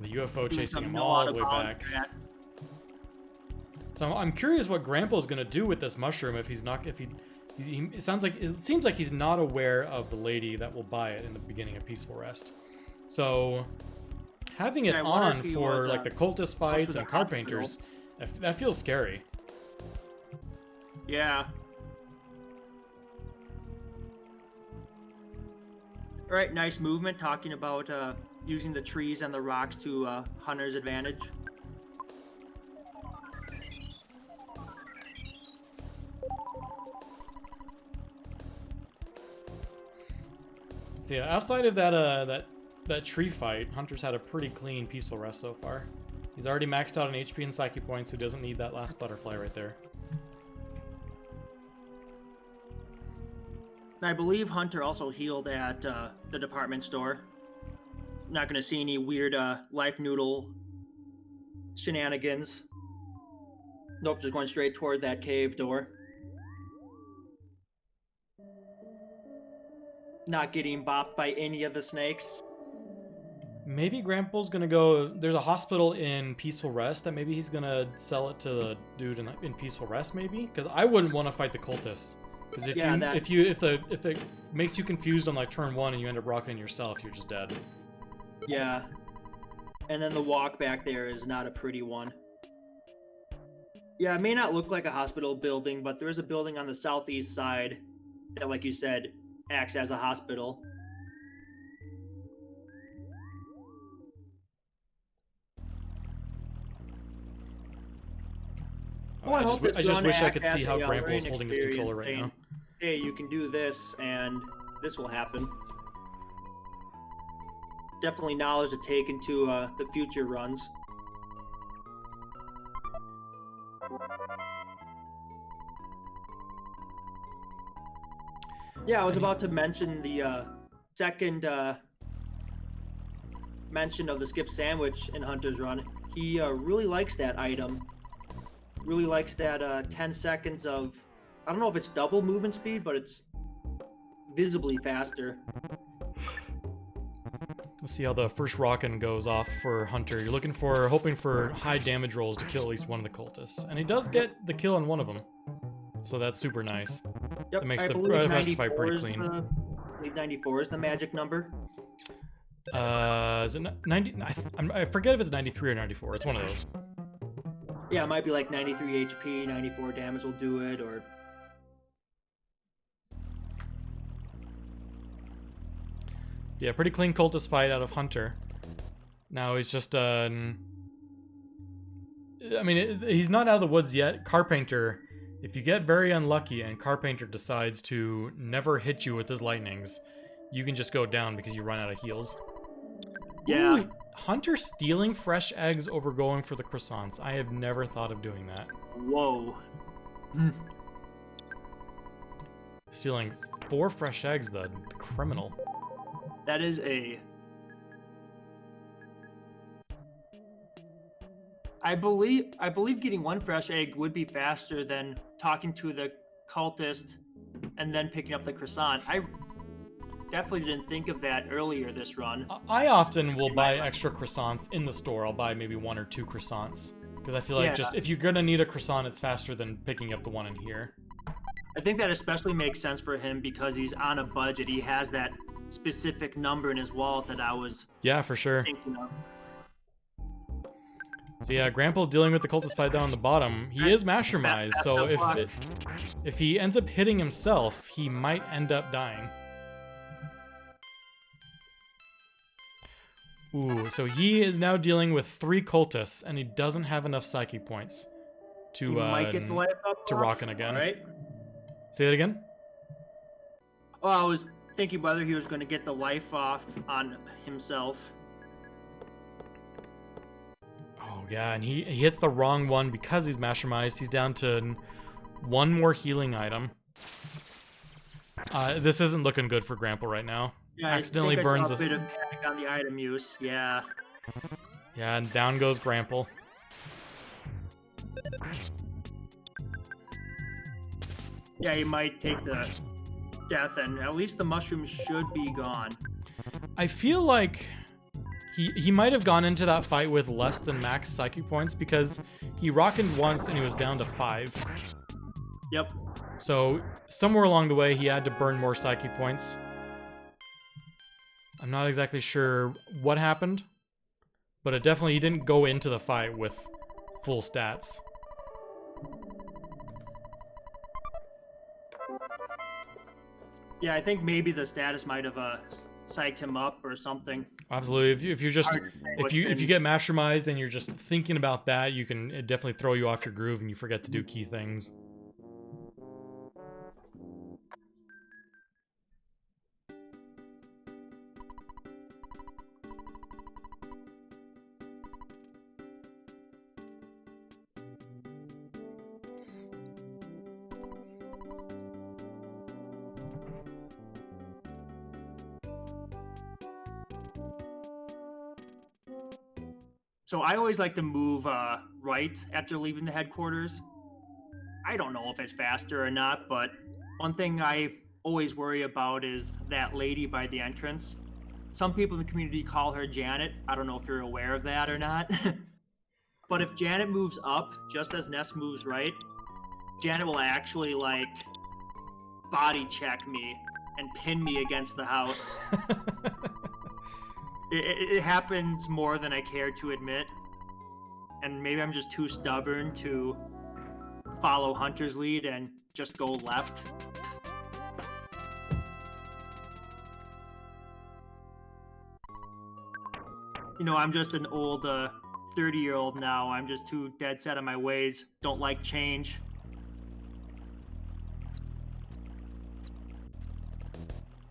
The UFO chasing him all the way back. So I'm curious what Grample's gonna do with this mushroom if he's not. It seems like he's not aware of the lady that will buy it in the beginning of Peaceful Rest. So having it on for like the cultist fights and carpenters, that feels scary. Yeah. All right, nice movement. Talking about using the trees and the rocks to Hunter's advantage. So yeah, outside of that tree fight, Hunter's had a pretty clean, peaceful rest so far. He's already maxed out on HP and Psyche points, so he doesn't need that last butterfly right there. I believe Hunter also healed at the department store. Not going to see any weird life noodle shenanigans. Nope, just going straight toward that cave door. Not getting bopped by any of the snakes. Maybe Grample's gonna go. There's a hospital in Peaceful Rest that maybe he's gonna sell it to the dude in Peaceful Rest, maybe. Because I wouldn't want to fight the cultists. Because if it makes you confused on like turn 1 and you end up rocking yourself, you're just dead. Yeah. And then the walk back there is not a pretty one. Yeah, it may not look like a hospital building, but there is a building on the southeast side that, like you said, acts as a hospital. Oh, I hope I just this wish I run could see adds how a, Grample's learning holding his experience controller right saying, now. Hey, you can do this, and this will happen. Definitely knowledge to take into the future runs. Yeah, I was about to mention the second mention of the skip sandwich in Hunter's Run. He really likes that item. Really likes that 10 seconds of, I don't know if it's double movement speed, but it's visibly faster. Let's see how the first rockin' goes off for Hunter. You're hoping for high damage rolls to kill at least one of the cultists. And he does get the kill on one of them. So that's super nice. Yep, That makes I the believe rest of the fight pretty 94 is clean. I believe 94 is the magic number. Is it 90? I forget if it's 93 or 94. It's one of those. Yeah, it might be like 93 HP, 94 damage will do it, or... Yeah, pretty clean cultist fight out of Hunter. Now he's just, I mean, he's not out of the woods yet. Carpainter, if you get very unlucky and Carpainter decides to never hit you with his lightnings, you can just go down because you run out of heals. Yeah. Ooh, Hunter stealing fresh eggs over going for the croissants. I have never thought of doing that. Whoa. Stealing 4 fresh eggs, the criminal. That is a... I believe getting 1 fresh egg would be faster than talking to the cultist and then picking up the croissant. I definitely didn't think of that earlier this run. I often will buy extra croissants in the store. I'll buy maybe 1 or 2 croissants. Because I feel like just if you're gonna need a croissant, it's faster than picking up the one in here. I think that especially makes sense for him because he's on a budget. He has that specific number in his wallet that I was for sure. thinking of. So yeah, Graample dealing with the cultist fight down on the bottom. He is mastermized, so if he ends up hitting himself, he might end up dying. Ooh, so he is now dealing with 3 cultists, and he doesn't have enough psychic points to might get the life up to rockin' again. Right? Say that again? Oh, I was thinking whether he was going to get the life off on himself. Oh yeah, and he hits the wrong one because he's mastermized. He's down to 1 more healing item. This isn't looking good for Graample right now. Yeah, Accidentally I think burns I saw a bit of panic on the item use. Yeah. Yeah, and down goes Graample. Yeah, he might take the death, and at least the mushrooms should be gone. I feel like he might have gone into that fight with less than max psychic points because he rockened once and he was down to 5. Yep. So somewhere along the way he had to burn more psychic points. I'm not exactly sure what happened, but it definitely he didn't go into the fight with full stats. Yeah, I think maybe the status might have psyched him up or something. Absolutely. If you get mastermized and you're just thinking about that, you can it definitely throw you off your groove and you forget to do key things. So I always like to move right after leaving the headquarters. I don't know if it's faster or not, but one thing I always worry about is that lady by the entrance. Some people in the community call her Janet. I don't know if you're aware of that or not. But if Janet moves up just as Ness moves right, Janet will actually like body check me and pin me against the house. It happens more than I care to admit. And maybe I'm just too stubborn to follow Hunter's lead and just go left. You know, I'm just an old 30-year-old now. I'm just too dead set on my ways. Don't like change.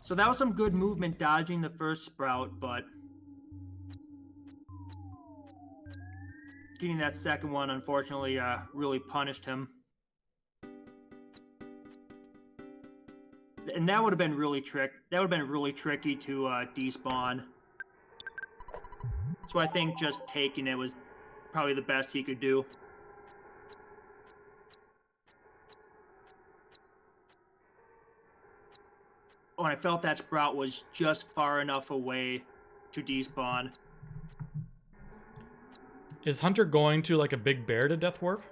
So that was some good movement dodging the first sprout, but getting that second one, unfortunately, really punished him. And that would have been really tricky to despawn. So I think just taking it was probably the best he could do. Oh, and I felt that sprout was just far enough away to despawn. Is Hunter going to like a big bear to death warp?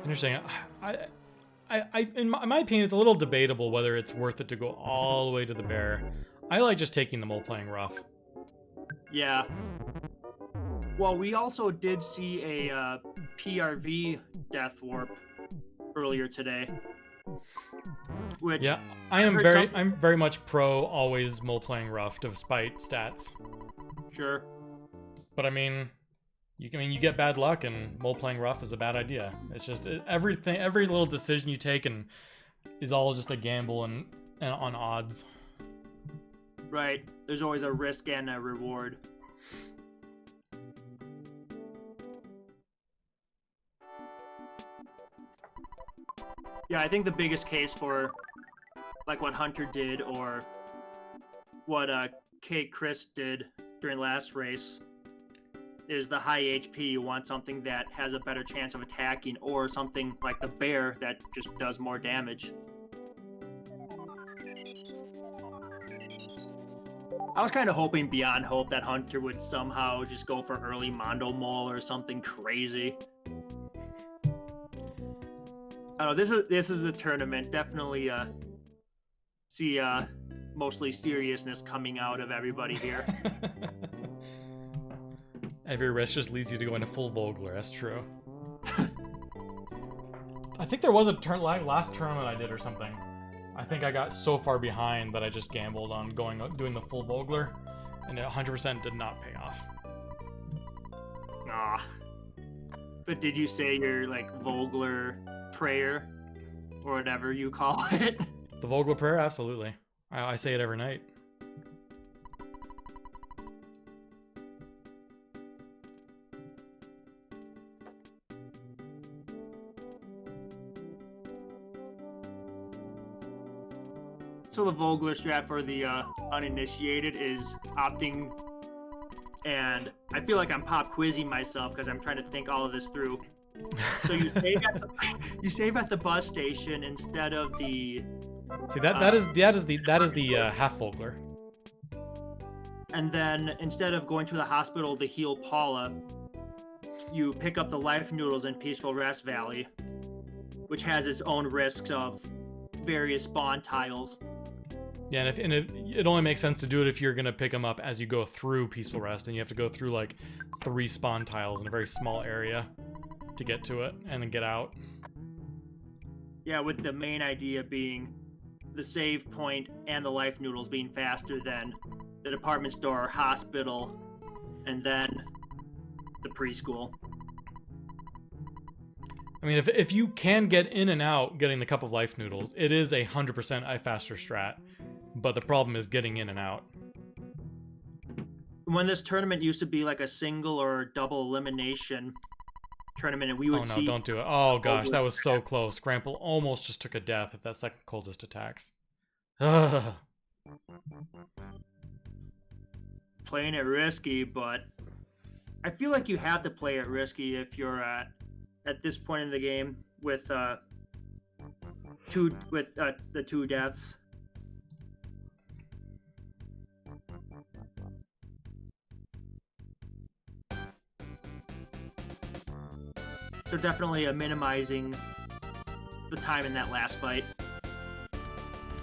Interesting. In my opinion, it's a little debatable whether it's worth it to go all the way to the bear. I like just taking the mole playing rough. Yeah. Well, we also did see a PRV death warp earlier today. Which yeah, I'm very much pro always mole playing rough despite stats. Sure. But I mean, you get bad luck, and mole playing rough is a bad idea. It's just every little decision you take and is all just a gamble and on odds. Right. There's always a risk and a reward. Yeah, I think the biggest case for like what Hunter did or what Chris did during last race is the high HP. You want something that has a better chance of attacking, or something like the bear that just does more damage. I was kind of hoping beyond hope that Hunter would somehow just go for early Mondo Mole or something crazy. I don't know, this is a tournament. Definitely see mostly seriousness coming out of everybody here. Every risk just leads you to go into full Vogler. That's true. I think there was a last tournament I did or something. I think I got so far behind that I just gambled on doing the full Vogler, and it 100% did not pay off. Nah. But did you say your like Vogler prayer or whatever you call it? The Vogler prayer, absolutely. I say it every night. So the Vogler strat for the uninitiated is opting, and I feel like I'm pop quizzing myself because I'm trying to think all of this through. So you save at the bus station instead of the. See that is the half Vogler. And then instead of going to the hospital to heal Paula, you pick up the life noodles in Peaceful Rest Valley, which has its own risks of various spawn tiles. Yeah, and it only makes sense to do it if you're gonna pick them up as you go through Peaceful Rest, and you have to go through like 3 spawn tiles in a very small area to get to it and then get out. Yeah, with the main idea being the save point and the life noodles being faster than the department store, hospital, and then the preschool. I mean, if you can get in and out getting the cup of life noodles, it is 100% a faster strat. But the problem is getting in and out. When this tournament used to be like a single or double elimination tournament, and we would see... Oh no, don't do it. Oh gosh, that was so close. Graample almost just took a death if that second cultist attacks. Ugh. Playing it risky, but I feel like you have to play it risky if you're at this point in the game with the 2 deaths. So definitely minimizing the time in that last fight.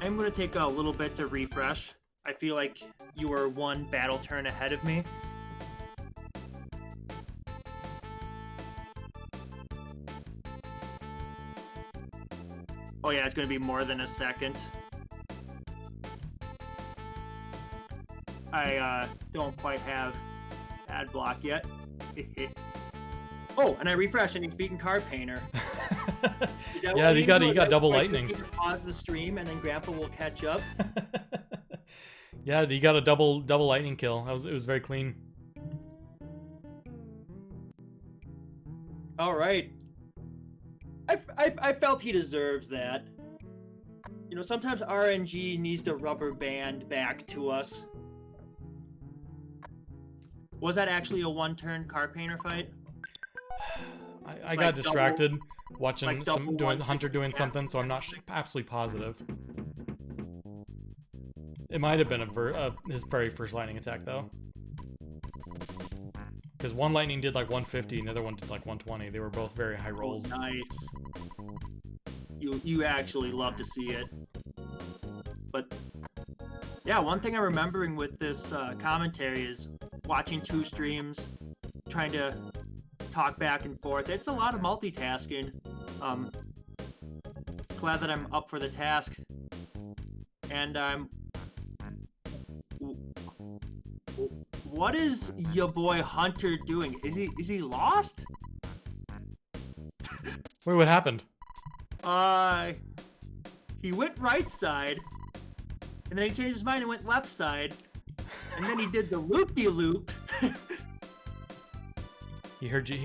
I'm going to take a little bit to refresh. I feel like you were 1 battle turn ahead of me. Oh yeah, it's going to be more than a second. I don't quite have ad block yet. Oh, and I refreshed, and he's beating Card Painter. Yeah, you got double lightning. Pause the stream, and then Graample will catch up. Yeah, you got a double lightning kill. It was very clean. All right. I felt he deserves that. You know, sometimes RNG needs to rubber band back to us. Was that actually a one-turn Card Painter fight? I got distracted watching like Hunter doing something, so I'm not absolutely positive. It might have been his very first lightning attack though, because one lightning did like 150 and the other one did like 120. They were both very high rolls. Oh, nice. You actually love to see it. But yeah, one thing I'm remembering with this commentary is watching two streams, trying to talk back and forth. It's a lot of multitasking. Glad that I'm up for the task. And what is your boy Hunter doing? Is he lost? Wait, what happened? He went right side, and then he changed his mind and went left side, and then he did the loop-de-loop. He heard you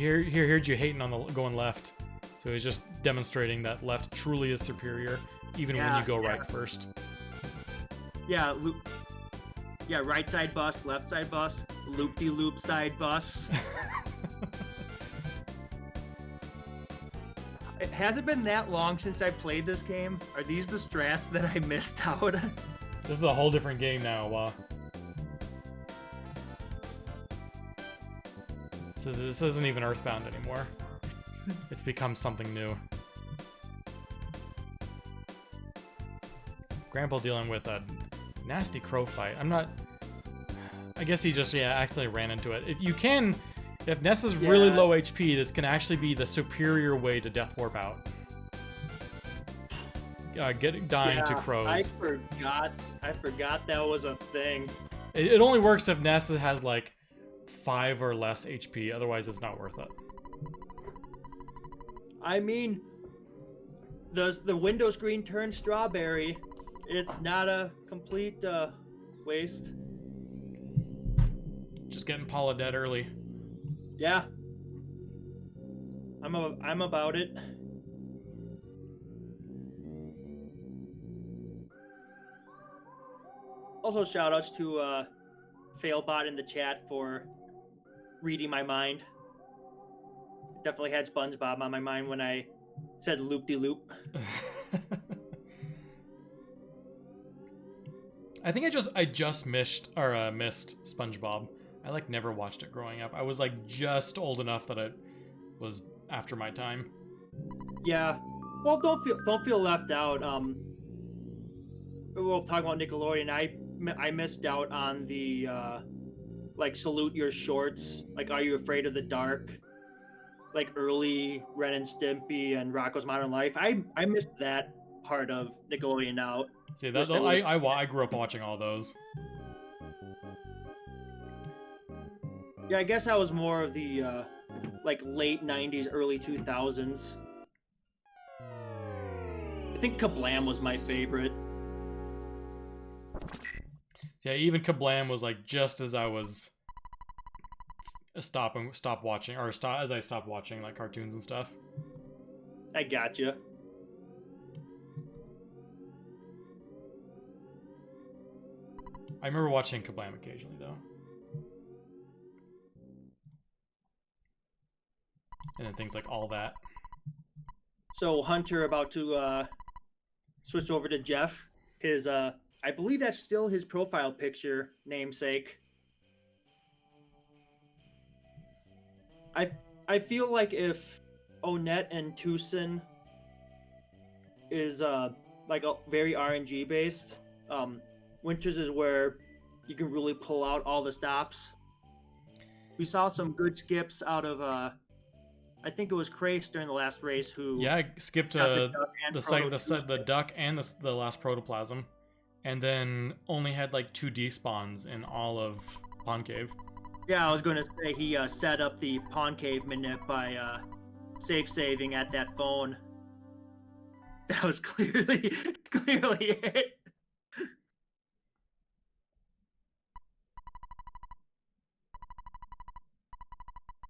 hating on the going left, so he's just demonstrating that left truly is superior, even when you go right first. Yeah, right side bus, left side bus, loop-de-loop side bus. Has it been that long since I played this game? Are these the strats that I missed out? This is a whole different game now. This isn't even Earthbound anymore. It's become something new. Graample dealing with a nasty crow fight. I guess he just accidentally ran into it. If Ness is really low HP, this can actually be the superior way to death warp out. Dying to crows. I forgot that was a thing. It only works if Ness has like 5 or less HP, otherwise it's not worth it. I mean, the window screen turned strawberry. It's not a complete waste. Just getting Paula dead early. Yeah. I'm about it. Also, shoutouts to Failbot in the chat for reading my mind. Definitely had SpongeBob on my mind when I said loop-de-loop. I think I just missed SpongeBob. I like never watched it growing up. I was like just old enough that it was after my time. Yeah. Well, don't feel left out. We'll talk about Nickelodeon. I missed out on the like Salute Your Shorts, like Are You Afraid of the Dark, like early Ren and Stimpy and Rocko's Modern Life. I missed that part of Nickelodeon out. See, I grew up watching all those. Yeah, I guess I was more of the like late 90s, early 2000s. I think Kablam was my favorite. Yeah, even Kablam was like just as I was as I stopped watching like cartoons and stuff. I gotcha. I remember watching Kablam occasionally though. And then things like All That. So Hunter about to switch over to Jeff. His I believe that's still his profile picture namesake. I feel like if Onett and Tucson is like a very RNG based, Winters is where you can really pull out all the stops. We saw some good skips out of I think it was Krace during the last race who I skipped the duck and the last protoplasm, and then only had like 2 despawns in all of Pond Cave. Yeah, I was going to say he set up the pawn cave minute by safe saving at that phone. That was clearly it.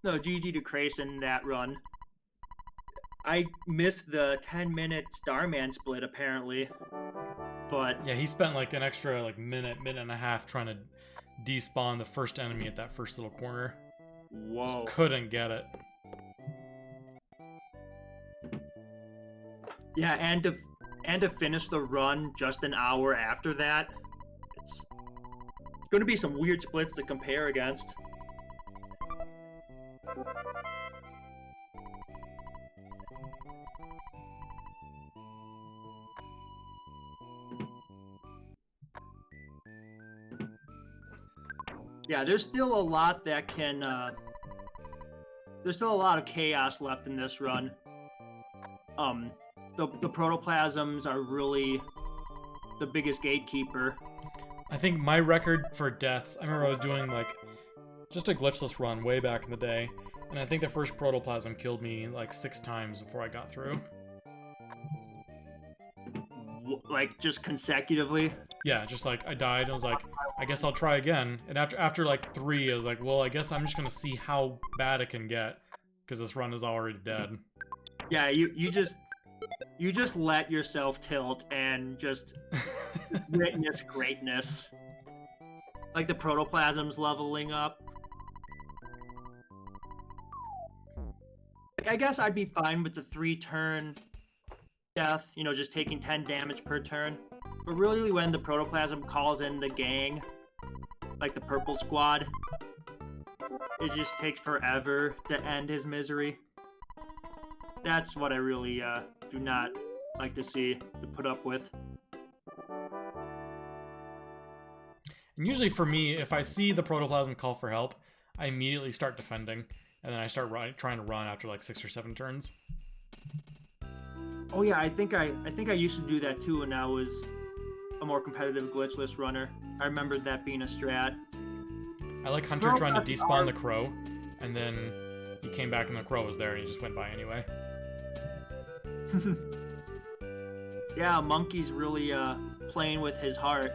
No, GG to Crayson that run. I missed the 10-minute Starman split apparently, but Yeah, he spent like an extra like minute and a half trying to despawn the first enemy at that first little corner. Just whoa. couldn't get it. Yeah, and to finish the run just an hour after that, it's going to be some weird splits to compare against. Yeah, there's still a lot that can. There's still a lot of chaos left in this run. The protoplasms are really the biggest gatekeeper. I think my record for deaths, I remember I was doing like just a glitchless run way back in the day, and I think the first protoplasm killed me like 6 times before I got through. Like just consecutively. Yeah, just like I died, I was like, I guess I'll try again. And after like 3, I was like, well, I guess I'm just gonna see how bad it can get, because this run is already dead. Yeah, you just let yourself tilt and just witness greatness. Like the protoplasms leveling up. Like, I guess I'd be fine with the 3-turn death, you know, just taking 10 damage per turn. But really, when the protoplasm calls in the gang, like the purple squad, it just takes forever to end his misery. That's what I really do not like to see, to put up with. And usually for me, if I see the protoplasm call for help, I immediately start defending, and then I start trying to run after like 6 or 7 turns. Oh yeah, I think I used to do that too when I was a more competitive glitchless runner. I remember that being a strat. I like Hunter trying to despawn the crow, and then he came back and the crow was there and he just went by anyway. Yeah, Monkey's really playing with his heart.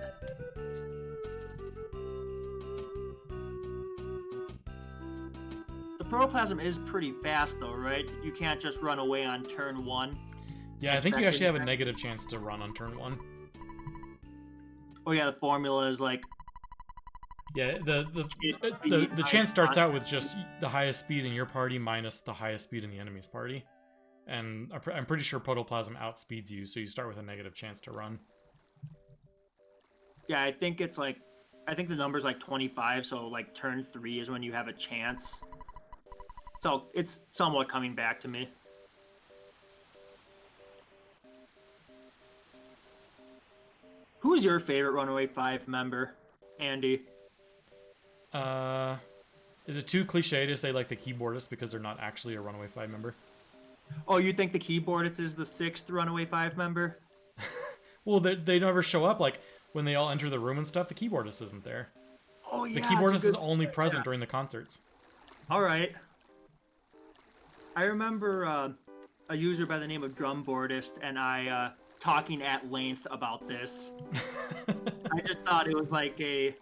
The protoplasm is pretty fast though, right? You can't just run away on turn 1. Yeah, I think you actually have a negative chance to run on turn 1. Oh yeah, the formula is like... Yeah, the chance starts out with just the highest speed in your party minus the highest speed in the enemy's party. And I'm pretty sure protoplasm outspeeds you, so you start with a negative chance to run. Yeah, I think it's like... I think the number's like 25, so like turn 3 is when you have a chance. So it's somewhat coming back to me. Who's your favorite Runaway 5 member, Andy? Is it too cliche to say like the keyboardist because they're not actually a Runaway 5 member? Oh, you think the keyboardist is the 6th Runaway 5 member? Well, they never show up. Like when they all enter the room and stuff, the keyboardist isn't there. Oh yeah, the keyboardist is only present during the concerts. All right. I remember a user by the name of Drumboardist and I talking at length about this. I just thought it was like a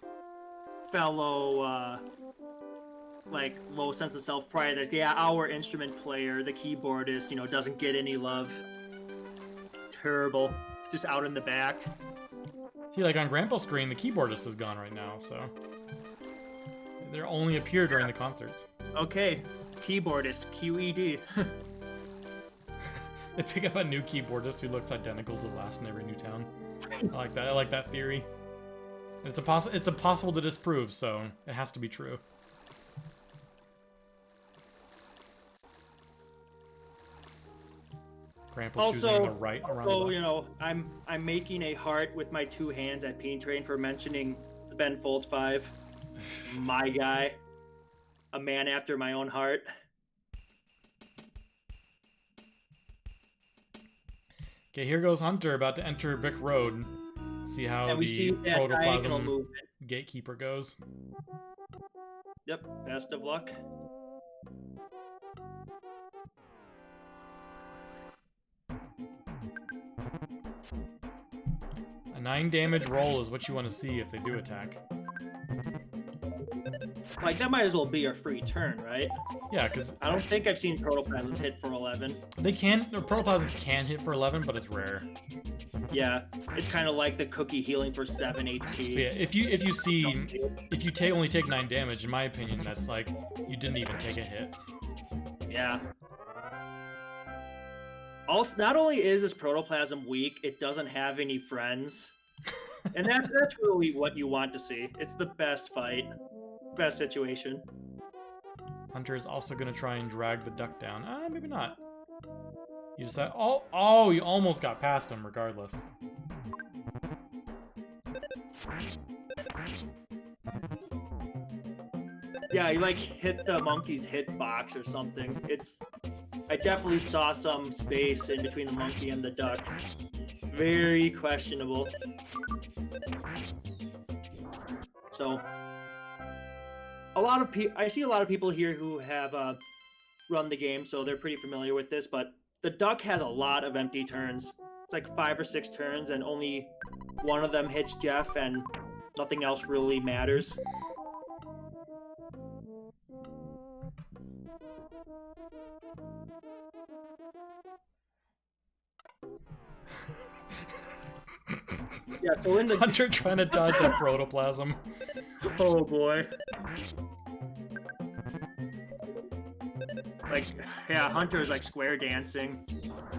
fellow like low sense of self-pride that our instrument player, the keyboardist, you know, doesn't get any love. Terrible. Just out in the back. See, like on Grample's screen, the keyboardist is gone right now, so they only appear during the concerts. Okay, keyboardist, QED. They pick up a new keyboardist who looks identical to the last in every new town. I like that. I like that theory. It's impossible to disprove, so it has to be true. Grandpa choosing the right around the bus. You know, I'm making a heart with my 2 hands at Peen Train for mentioning the Ben Folds 5. My guy. A man after my own heart. Okay, here goes Hunter, about to enter Brick Road. See how the protoplasm gatekeeper goes. Yep, best of luck. A 9 damage roll is what you want to see if they do attack. Like, that might as well be a free turn, right? Yeah, because I don't think I've seen protoplasms hit for 11. they can, or protoplasms can hit for 11, but it's rare. Yeah, it's kind of like the cookie healing for 7 HP. But yeah, if you only take 9 damage, in my opinion, that's like you didn't even take a hit. Yeah. Also, not only is this protoplasm weak, it doesn't have any friends. And that's really what you want to see. It's the best fight. Best situation. Hunter is also going to try and drag the duck down. Maybe not. You decide. Oh, you almost got past him regardless. Yeah, he like hit the monkey's hitbox or something. I definitely saw some space in between the monkey and the duck. Very questionable. So, I see a lot of people here who have run the game, so they're pretty familiar with this, but the duck has a lot of empty turns. It's like 5 or 6 turns, and only one of them hits Jeff, and nothing else really matters. Yeah, so in the Hunter trying to dodge the protoplasm. Oh boy. Like, yeah, Hunter is like square dancing.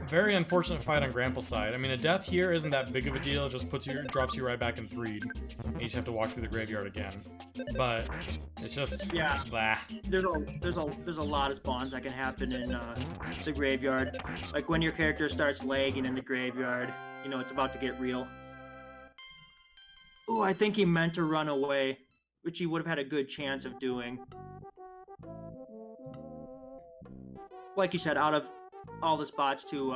Very unfortunate fight on Grample's side. I mean, a death here isn't that big of a deal. It just drops you right back in 3. And you just have to walk through the graveyard again. But it's just blah. There's a lot of spawns that can happen in the graveyard. Like when your character starts lagging in the graveyard, you know it's about to get real. Ooh, I think he meant to run away, which he would have had a good chance of doing. Like you said, out of all the spots to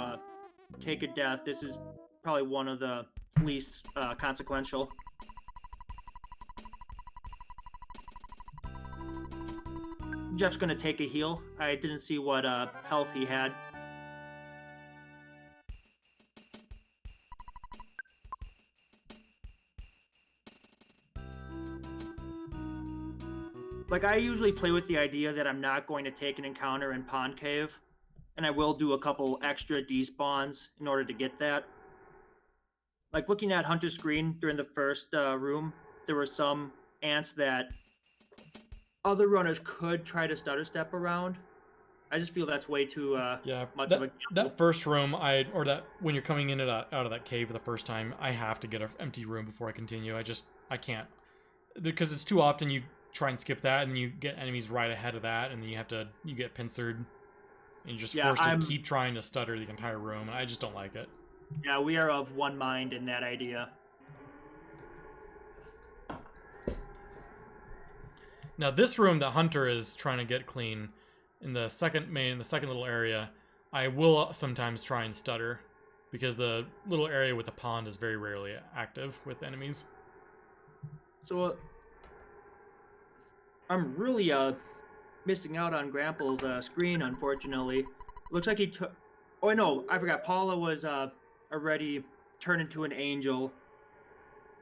take a death, this is probably one of the least consequential. Jeff's gonna take a heal. I didn't see what health he had. Like, I usually play with the idea that I'm not going to take an encounter in Pond Cave, and I will do a couple extra despawns in order to get that. Like, looking at Hunter's screen during the first room, there were some ants that other runners could try to stutter step around. I just feel that's way too much of a gamble. That first room, when you're coming in out of that cave for the first time, I have to get an empty room before I continue. I can't, because it's too often you try and skip that, and you get enemies right ahead of that, and then you get pincered, and you're just forced to keep trying to stutter the entire room, and I just don't like it. Yeah, we are of one mind in that idea. Now this room that Hunter is trying to get clean, in the second little area, I will sometimes try and stutter, because the little area with the pond is very rarely active with enemies. So I'm really missing out on Grample's screen, unfortunately. Looks like he took... Oh, no, I forgot. Paula was already turned into an angel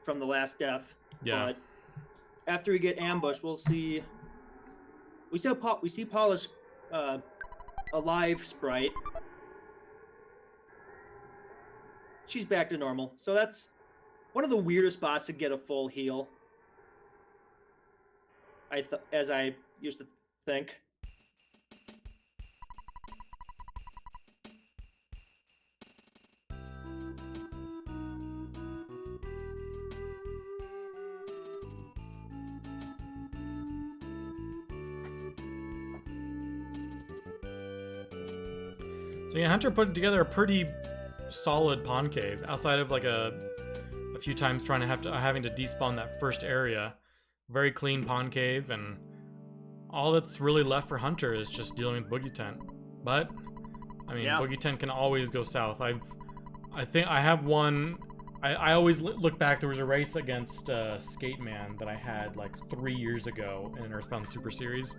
from the last death. Yeah. But after we get ambushed, we'll see... We see Paula's alive sprite. She's back to normal. So that's one of the weirdest spots to get a full heal. As I used to think. So yeah, Hunter put together a pretty solid pond cave, outside of like a few times having to despawn that first area. Very clean pond cave, and all that's really left for Hunter is just dealing with Boogey Tent. But I mean, Boogey Tent can always go south. I think I have one I always look back. There was a race against Skate Man that I had like 3 years ago in an Earthbound Super Series,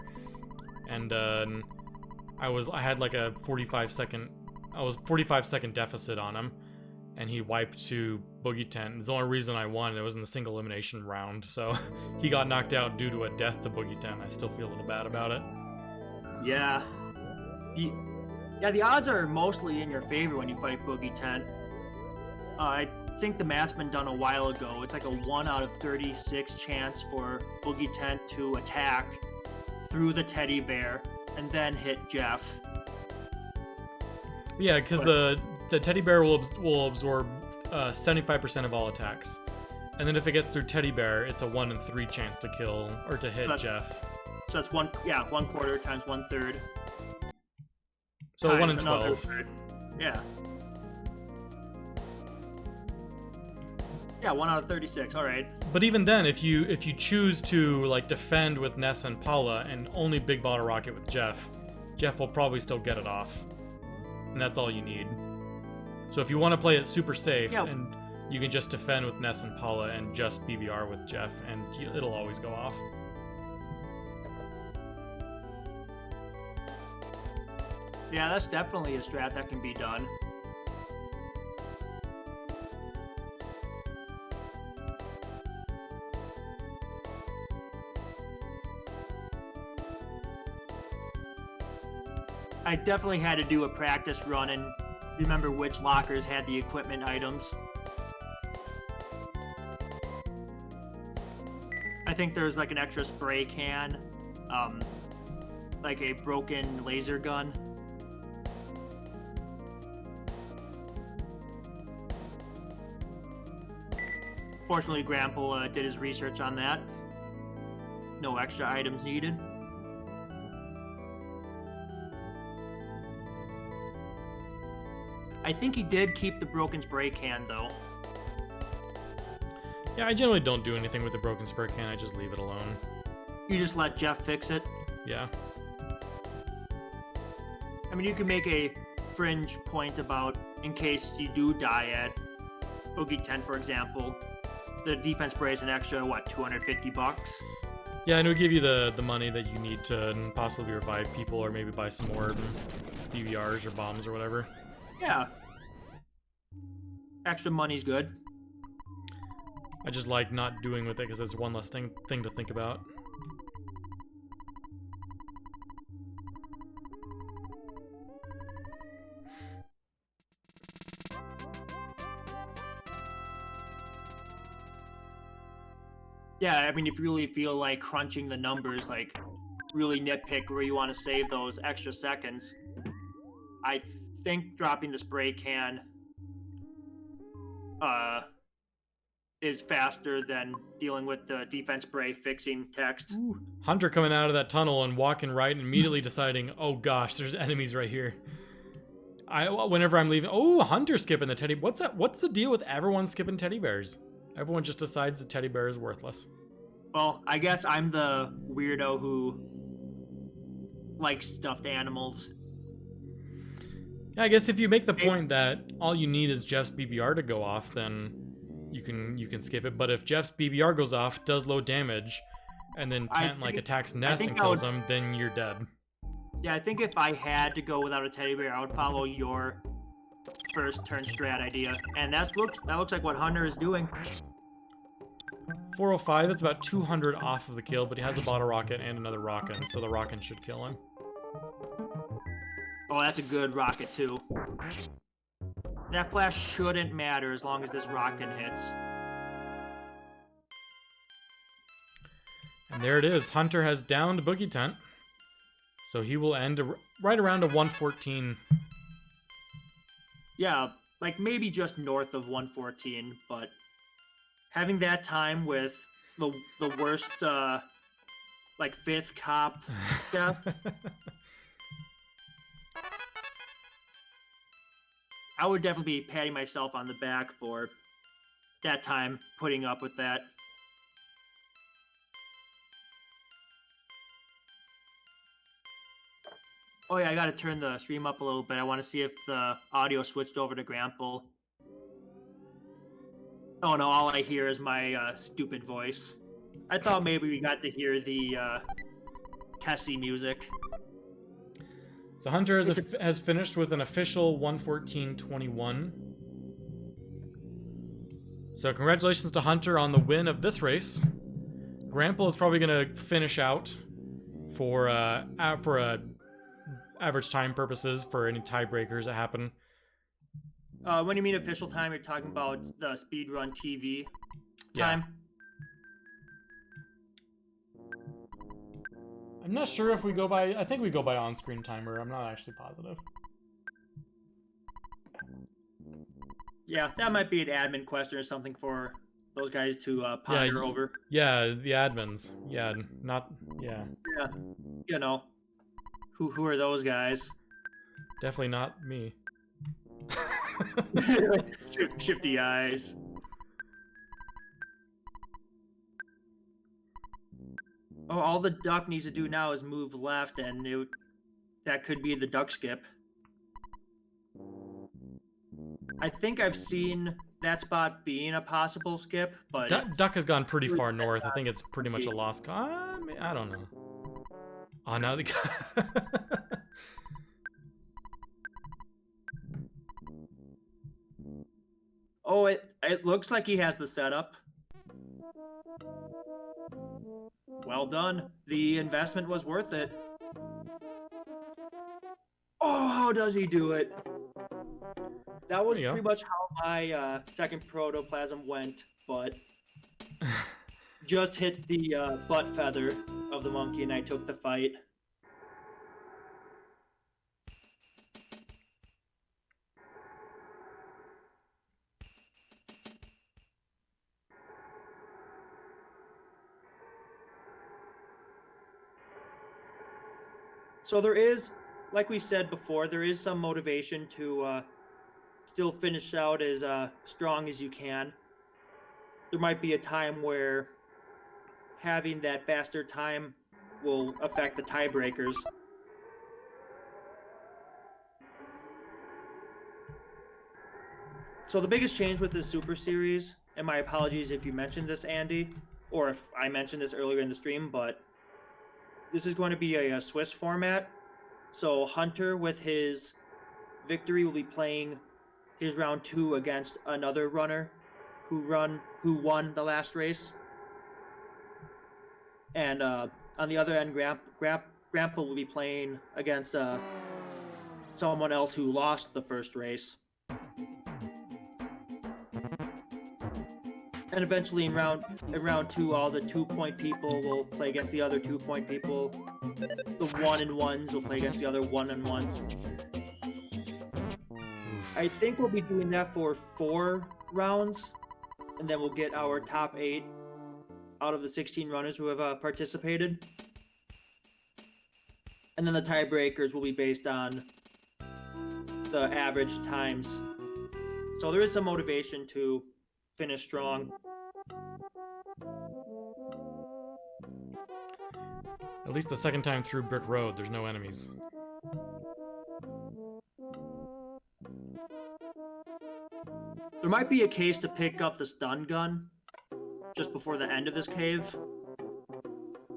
and I had like a 45-second deficit on him, and he wiped to Boogie Tent. It's the only reason I won. It was in the single elimination round, so he got knocked out due to a death to Boogie Tent. I still feel a little bad about it. Yeah. The odds are mostly in your favor when you fight Boogie Tent. I think the math's been done a while ago. It's like a 1 out of 36 chance for Boogie Tent to attack through the teddy bear and then hit Jeff. Yeah, because the teddy bear will absorb 75% of all attacks, and then if it gets through teddy bear, it's a 1 in 3 chance to kill or to hit Jeff. So that's 1 quarter times 1/3. So 1 in 12. Yeah. Yeah, 1 out of 36. All right. But even then, if you choose to like defend with Ness and Paula and only Big Bottle Rocket with Jeff will probably still get it off, and that's all you need. So if you want to play it super safe, and you can just defend with Ness and Paula and just BBR with Jeff, and it'll always go off. Yeah, that's definitely a strat that can be done. I definitely had to do a practice run and remember which lockers had the equipment items. I think there's like an extra spray can, like a broken laser gun. Fortunately, Graample did his research on that. No extra items needed. I think he did keep the broken spray can, though. Yeah, I generally don't do anything with the broken spray can. I just leave it alone. You just let Jeff fix it? Yeah. I mean, you can make a fringe point about in case you do die at Boogie 10, for example. The defense spray is an extra, what, $250? Yeah, and it would give you the money that you need to possibly revive people or maybe buy some more BBRs or bombs or whatever. Yeah. Extra money's good. I just like not doing with it because there's one less thing to think about. Yeah, I mean, if you really feel like crunching the numbers, like really nitpick where you want to save those extra seconds, I think dropping the spray can is faster than dealing with the defense spray fixing text. Ooh. Hunter coming out of that tunnel and walking right and immediately deciding, oh gosh, there's enemies right here. Whenever I'm leaving, oh, Hunter skipping the teddy. What's that? What's the deal with everyone skipping teddy bears? Everyone just decides the teddy bear is worthless. Well, I guess I'm the weirdo who likes stuffed animals. Yeah, I guess if you make the point that all you need is Jeff's BBR to go off, then you can skip it. But if Jeff's BBR goes off, does low damage, and then Tent attacks Ness and kills him, then you're dead. Yeah, I think if I had to go without a teddy bear, I would follow your first turn strat idea, and that looks like what Hunter is doing. 405, that's about 200 off of the kill, but he has a bottle rocket and another rocket, so the rocket should kill him. Oh, that's a good rocket too. That flash shouldn't matter as long as this rocket hits. And there it is. Hunter has downed Boogie Tent, so he will end right around a 114. Yeah, like maybe just north of 114, but having that time with the worst, like 5th cop death, I would definitely be patting myself on the back for that time, putting up with that. Oh yeah, I gotta turn the stream up a little bit. I want to see if the audio switched over to Graample. Oh no, all I hear is my stupid voice. I thought maybe we got to hear the Tessie music. So Hunter has finished with an official 1:14:21. So congratulations to Hunter on the win of this race. Graample is probably going to finish out for average time purposes for any tiebreakers that happen. When you mean official time, you're talking about the speedrun TV time? I'm not sure if we go by... I think we go by on-screen timer. I'm not actually positive. Yeah, that might be an admin question or something for those guys to ponder over. Yeah, the admins. Yeah, not... Yeah. Yeah, you know. Who are those guys? Definitely not me. Shifty eyes. Oh, all the duck needs to do now is move left, and that could be the duck skip. I think I've seen that spot being a possible skip, but Duck has gone pretty far north. I think it's pretty much a lost cause. I don't know. Oh, now the guy. Oh, it looks like he has the setup. Well done. The investment was worth it. Oh, how does he do it? That was pretty much how my second protoplasm went, but just hit the butt feather of the monkey and I took the fight. So there is, like we said before, there is some motivation to still finish out as strong as you can. There might be a time where having that faster time will affect the tiebreakers. So the biggest change with this Super Series, and my apologies if you mentioned this, Andy, or if I mentioned this earlier in the stream, but this is going to be a Swiss format. So Hunter, with his victory, will be playing his round 2 against another runner who won the last race. And on the other end, Graample will be playing against someone else who lost the first race. And eventually in round 2, all the 2-point people will play against the other 2-point people. The 1-and-1s will play against the other 1-and-1s. I think we'll be doing that for 4 rounds, and then we'll get our top 8 out of the 16 runners who have participated. And then the tiebreakers will be based on the average times. So there is some motivation to finish strong. At least the second time through Brick Road, there's no enemies. There might be a case to pick up the stun gun just before the end of this cave.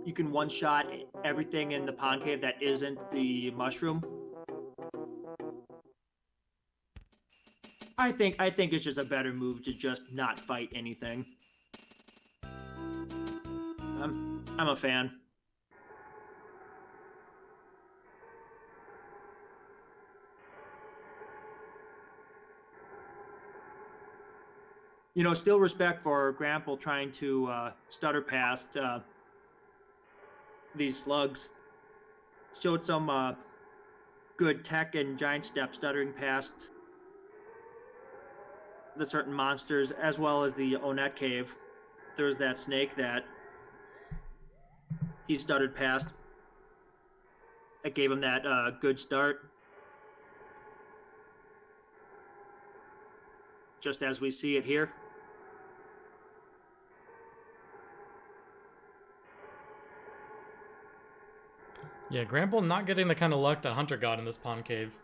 You can one-shot everything in the pond cave that isn't the mushroom. I think it's just a better move to just not fight anything. I'm a fan. You know, still respect for Graample trying to stutter past these slugs. Showed some good tech and giant step stuttering past the certain monsters, as well as the Onet cave. There was that snake that he stuttered past. That gave him that good start. Just as we see it here. Yeah, Graample not getting the kind of luck that Hunter got in this pond cave.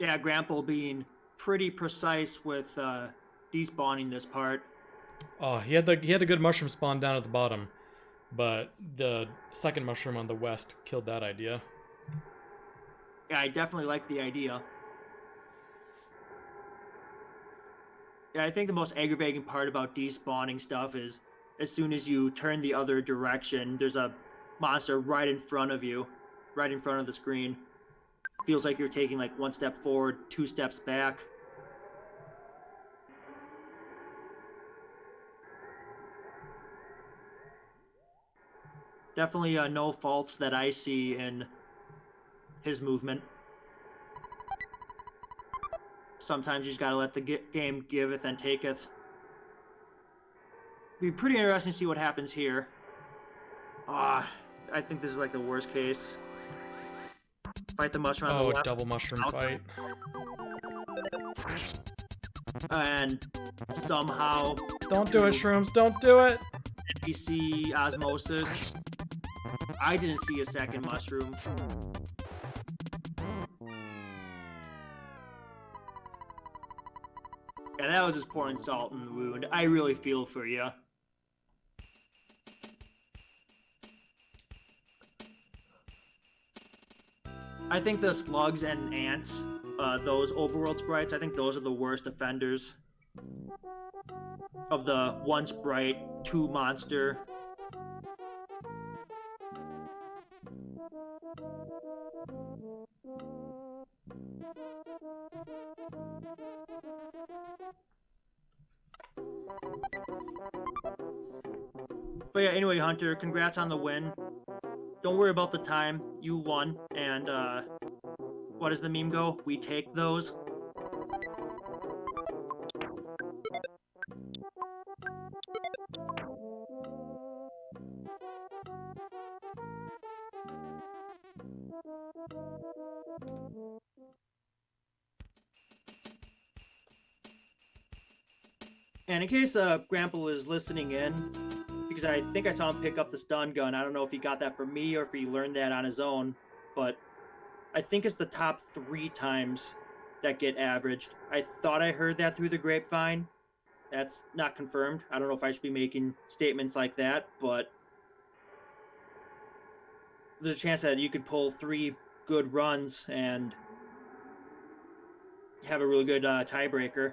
Yeah, Graample being pretty precise with despawning this part. Oh, he had a good mushroom spawn down at the bottom, but the second mushroom on the west killed that idea. Yeah, I definitely like the idea. Yeah, I think the most aggravating part about despawning stuff is as soon as you turn the other direction, there's a monster right in front of you, right in front of the screen. Feels like you're taking like 1 step forward, 2 steps back. Definitely no faults that I see in his movement. Sometimes you just gotta let the game giveth and taketh. Be pretty interesting to see what happens here. I think this is like the worst case. Fight the mushroom on the left. Double mushroom fight. And somehow... Don't do it, shrooms. Don't do it! NPC osmosis. I didn't see a second mushroom. Yeah, that was just pouring salt in the wound. I really feel for you. I think the slugs and ants, those overworld sprites, I think those are the worst offenders. Of the 1 sprite, 2 monster. But yeah, anyway, Hunter, congrats on the win. Don't worry about the time. You won. And, what does the meme go? We take those. And in case Graample is listening in, because I think I saw him pick up the stun gun. I don't know if he got that from me or if he learned that on his own, but I think it's the top 3 times that get averaged. I thought I heard that through the grapevine. That's not confirmed. I don't know if I should be making statements like that, but there's a chance that you could pull 3 good runs and have a really good tiebreaker.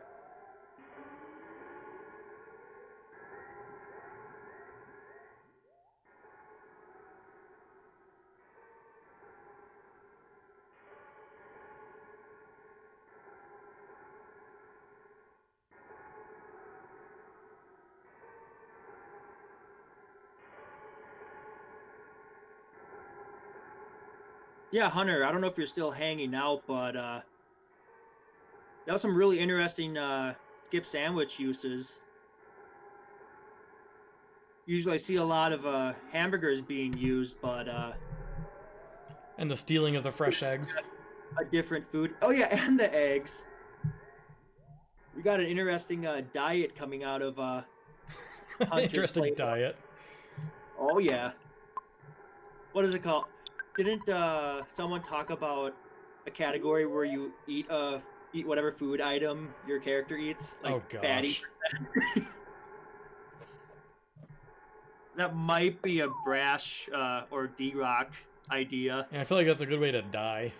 Yeah, Hunter, I don't know if you're still hanging out, but that was some really interesting skip sandwich uses. Usually I see a lot of hamburgers being used, but... and the stealing of the fresh eggs. A different food. Oh yeah, and the eggs. We got an interesting diet coming out of Hunter's Interesting plate. diet. Oh yeah. What is it called? Didn't someone talk about a category where you eat whatever food item your character eats? Like oh gosh. Fatty. That might be a Brash or D-Rock idea. Yeah, I feel like that's a good way to die.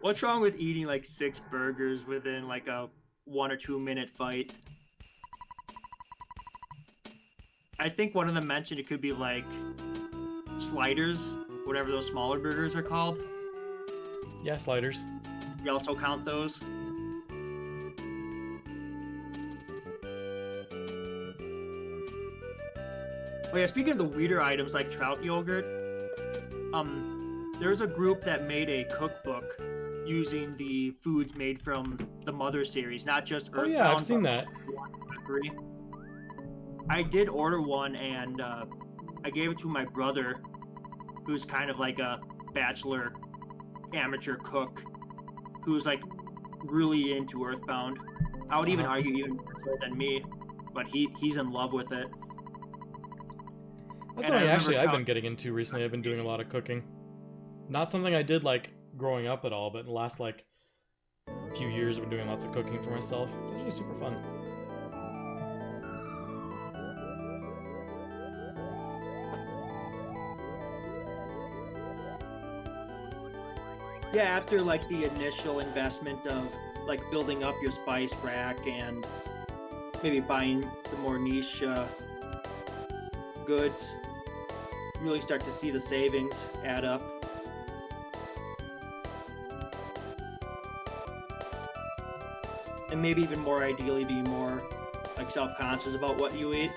What's wrong with eating like 6 burgers within like a 1 or 2 minute fight? I think one of them mentioned it could be like sliders, whatever those smaller burgers are called. Yeah, sliders. You also count those? Oh yeah, speaking of the weirder items like trout yogurt, there's a group that made a cookbook using the foods made from the Mother series, not just Earthbound. Oh yeah, I've seen that. 3. I did order one, and I gave it to my brother, who's kind of like a bachelor amateur cook, who's like really into Earthbound. I would even argue even more so than me, but he's in love with it. That's something actually I've been getting into recently. I've been doing a lot of cooking. Not something I did like growing up at all, but in the last like few years I've been doing lots of cooking for myself. It's actually super fun. Yeah, after like the initial investment of like building up your spice rack and maybe buying the more niche goods, you really start to see the savings add up. And maybe even more ideally be more like self-conscious about what you eat.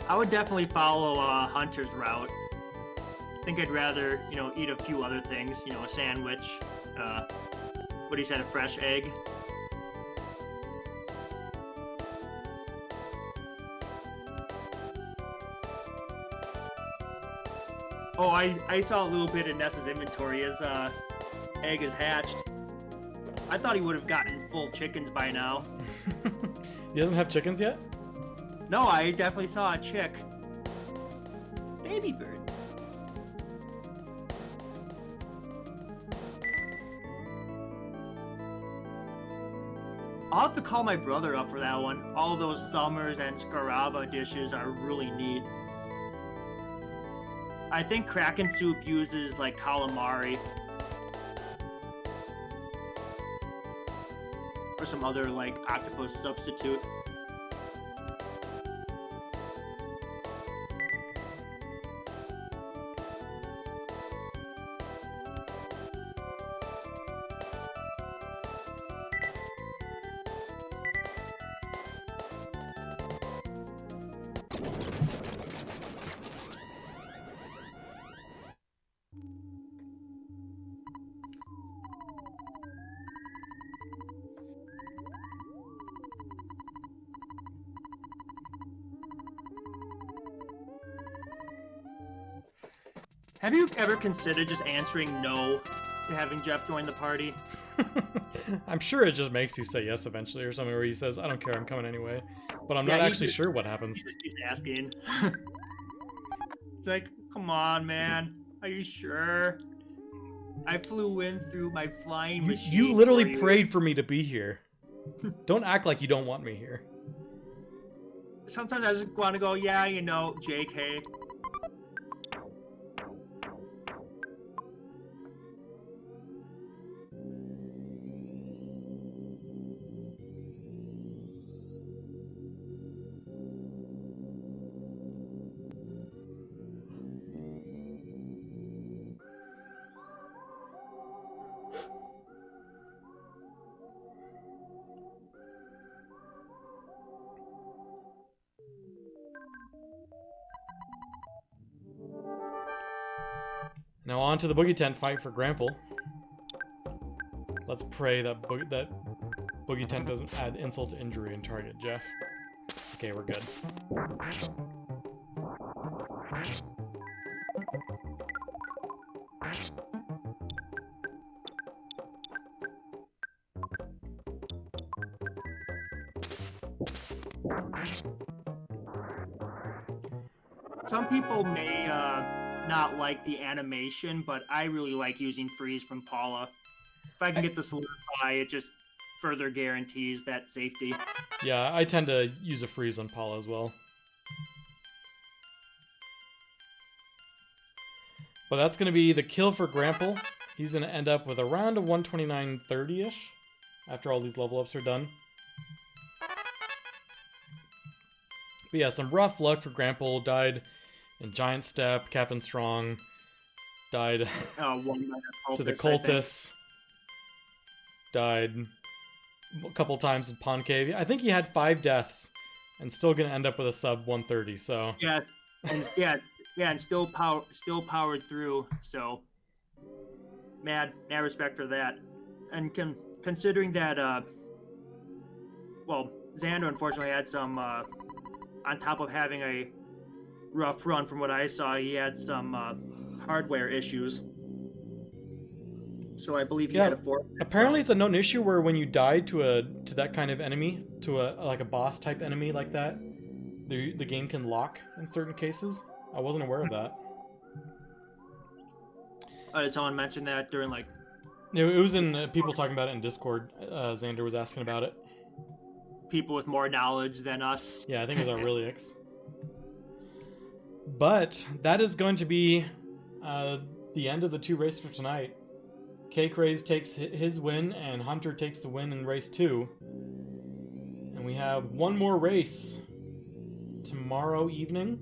I would definitely follow Hunter's route. I think I'd rather, eat a few other things, a sandwich, what he said, a fresh egg. Oh, I saw a little bit in Ness's inventory as egg is hatched. I thought he would have gotten full chickens by now. He doesn't have chickens yet? No, I definitely saw a chick. Baby bird. I'll have to call my brother up for that one. All those Summers and Scaraba dishes are really neat. I think Kraken Soup uses like calamari. Or some other like octopus substitute. Have you ever considered just answering no to having Jeff join the party? I'm sure it just makes you say yes eventually or something where he says, I don't care, I'm coming anyway. But I'm not actually sure what happens. He just keeps asking. It's like, come on, man. Are you sure? I flew in through my flying machine. You literally prayed for me to be here. Don't act like you don't want me here. Sometimes I just want to go, yeah, JK. Now on to the Boogey Tent fight for Graample. Let's pray that Boogey Tent doesn't add insult to injury and target Jeff. Okay, we're good. Some people may not like the animation, but I really like using freeze from Paula. If I can get the solidify, it just further guarantees that safety. Yeah, I tend to use a freeze on Paula as well. But that's going to be the kill for Graample. He's going to end up with around a 129.30-ish after all these level ups are done. But yeah, some rough luck for Graample. Died in Giant Step, Captain Strong. Died to the Cultists. Died a couple times in Pond Cave. I think he had 5 deaths and still going to end up with a sub 130, so... Yeah, and still powered through, so... Mad respect for that. and considering that, well, Xander unfortunately had some, on top of having a rough run from what I saw, he had some hardware issues. So I believe he had a forfeit. Apparently, it's a known issue where when you die to that kind of enemy, to like a boss type enemy like that, the game can lock in certain cases. I wasn't aware of that. Did someone mention that during like? It was in people talking about it in Discord. Xander was asking about it. People with more knowledge than us. Yeah, I think it was Aureliux. But that is going to be the end of the 2 races for tonight. K-Craze takes his win, and Hunter takes the win in race 2. And we have one more race tomorrow evening.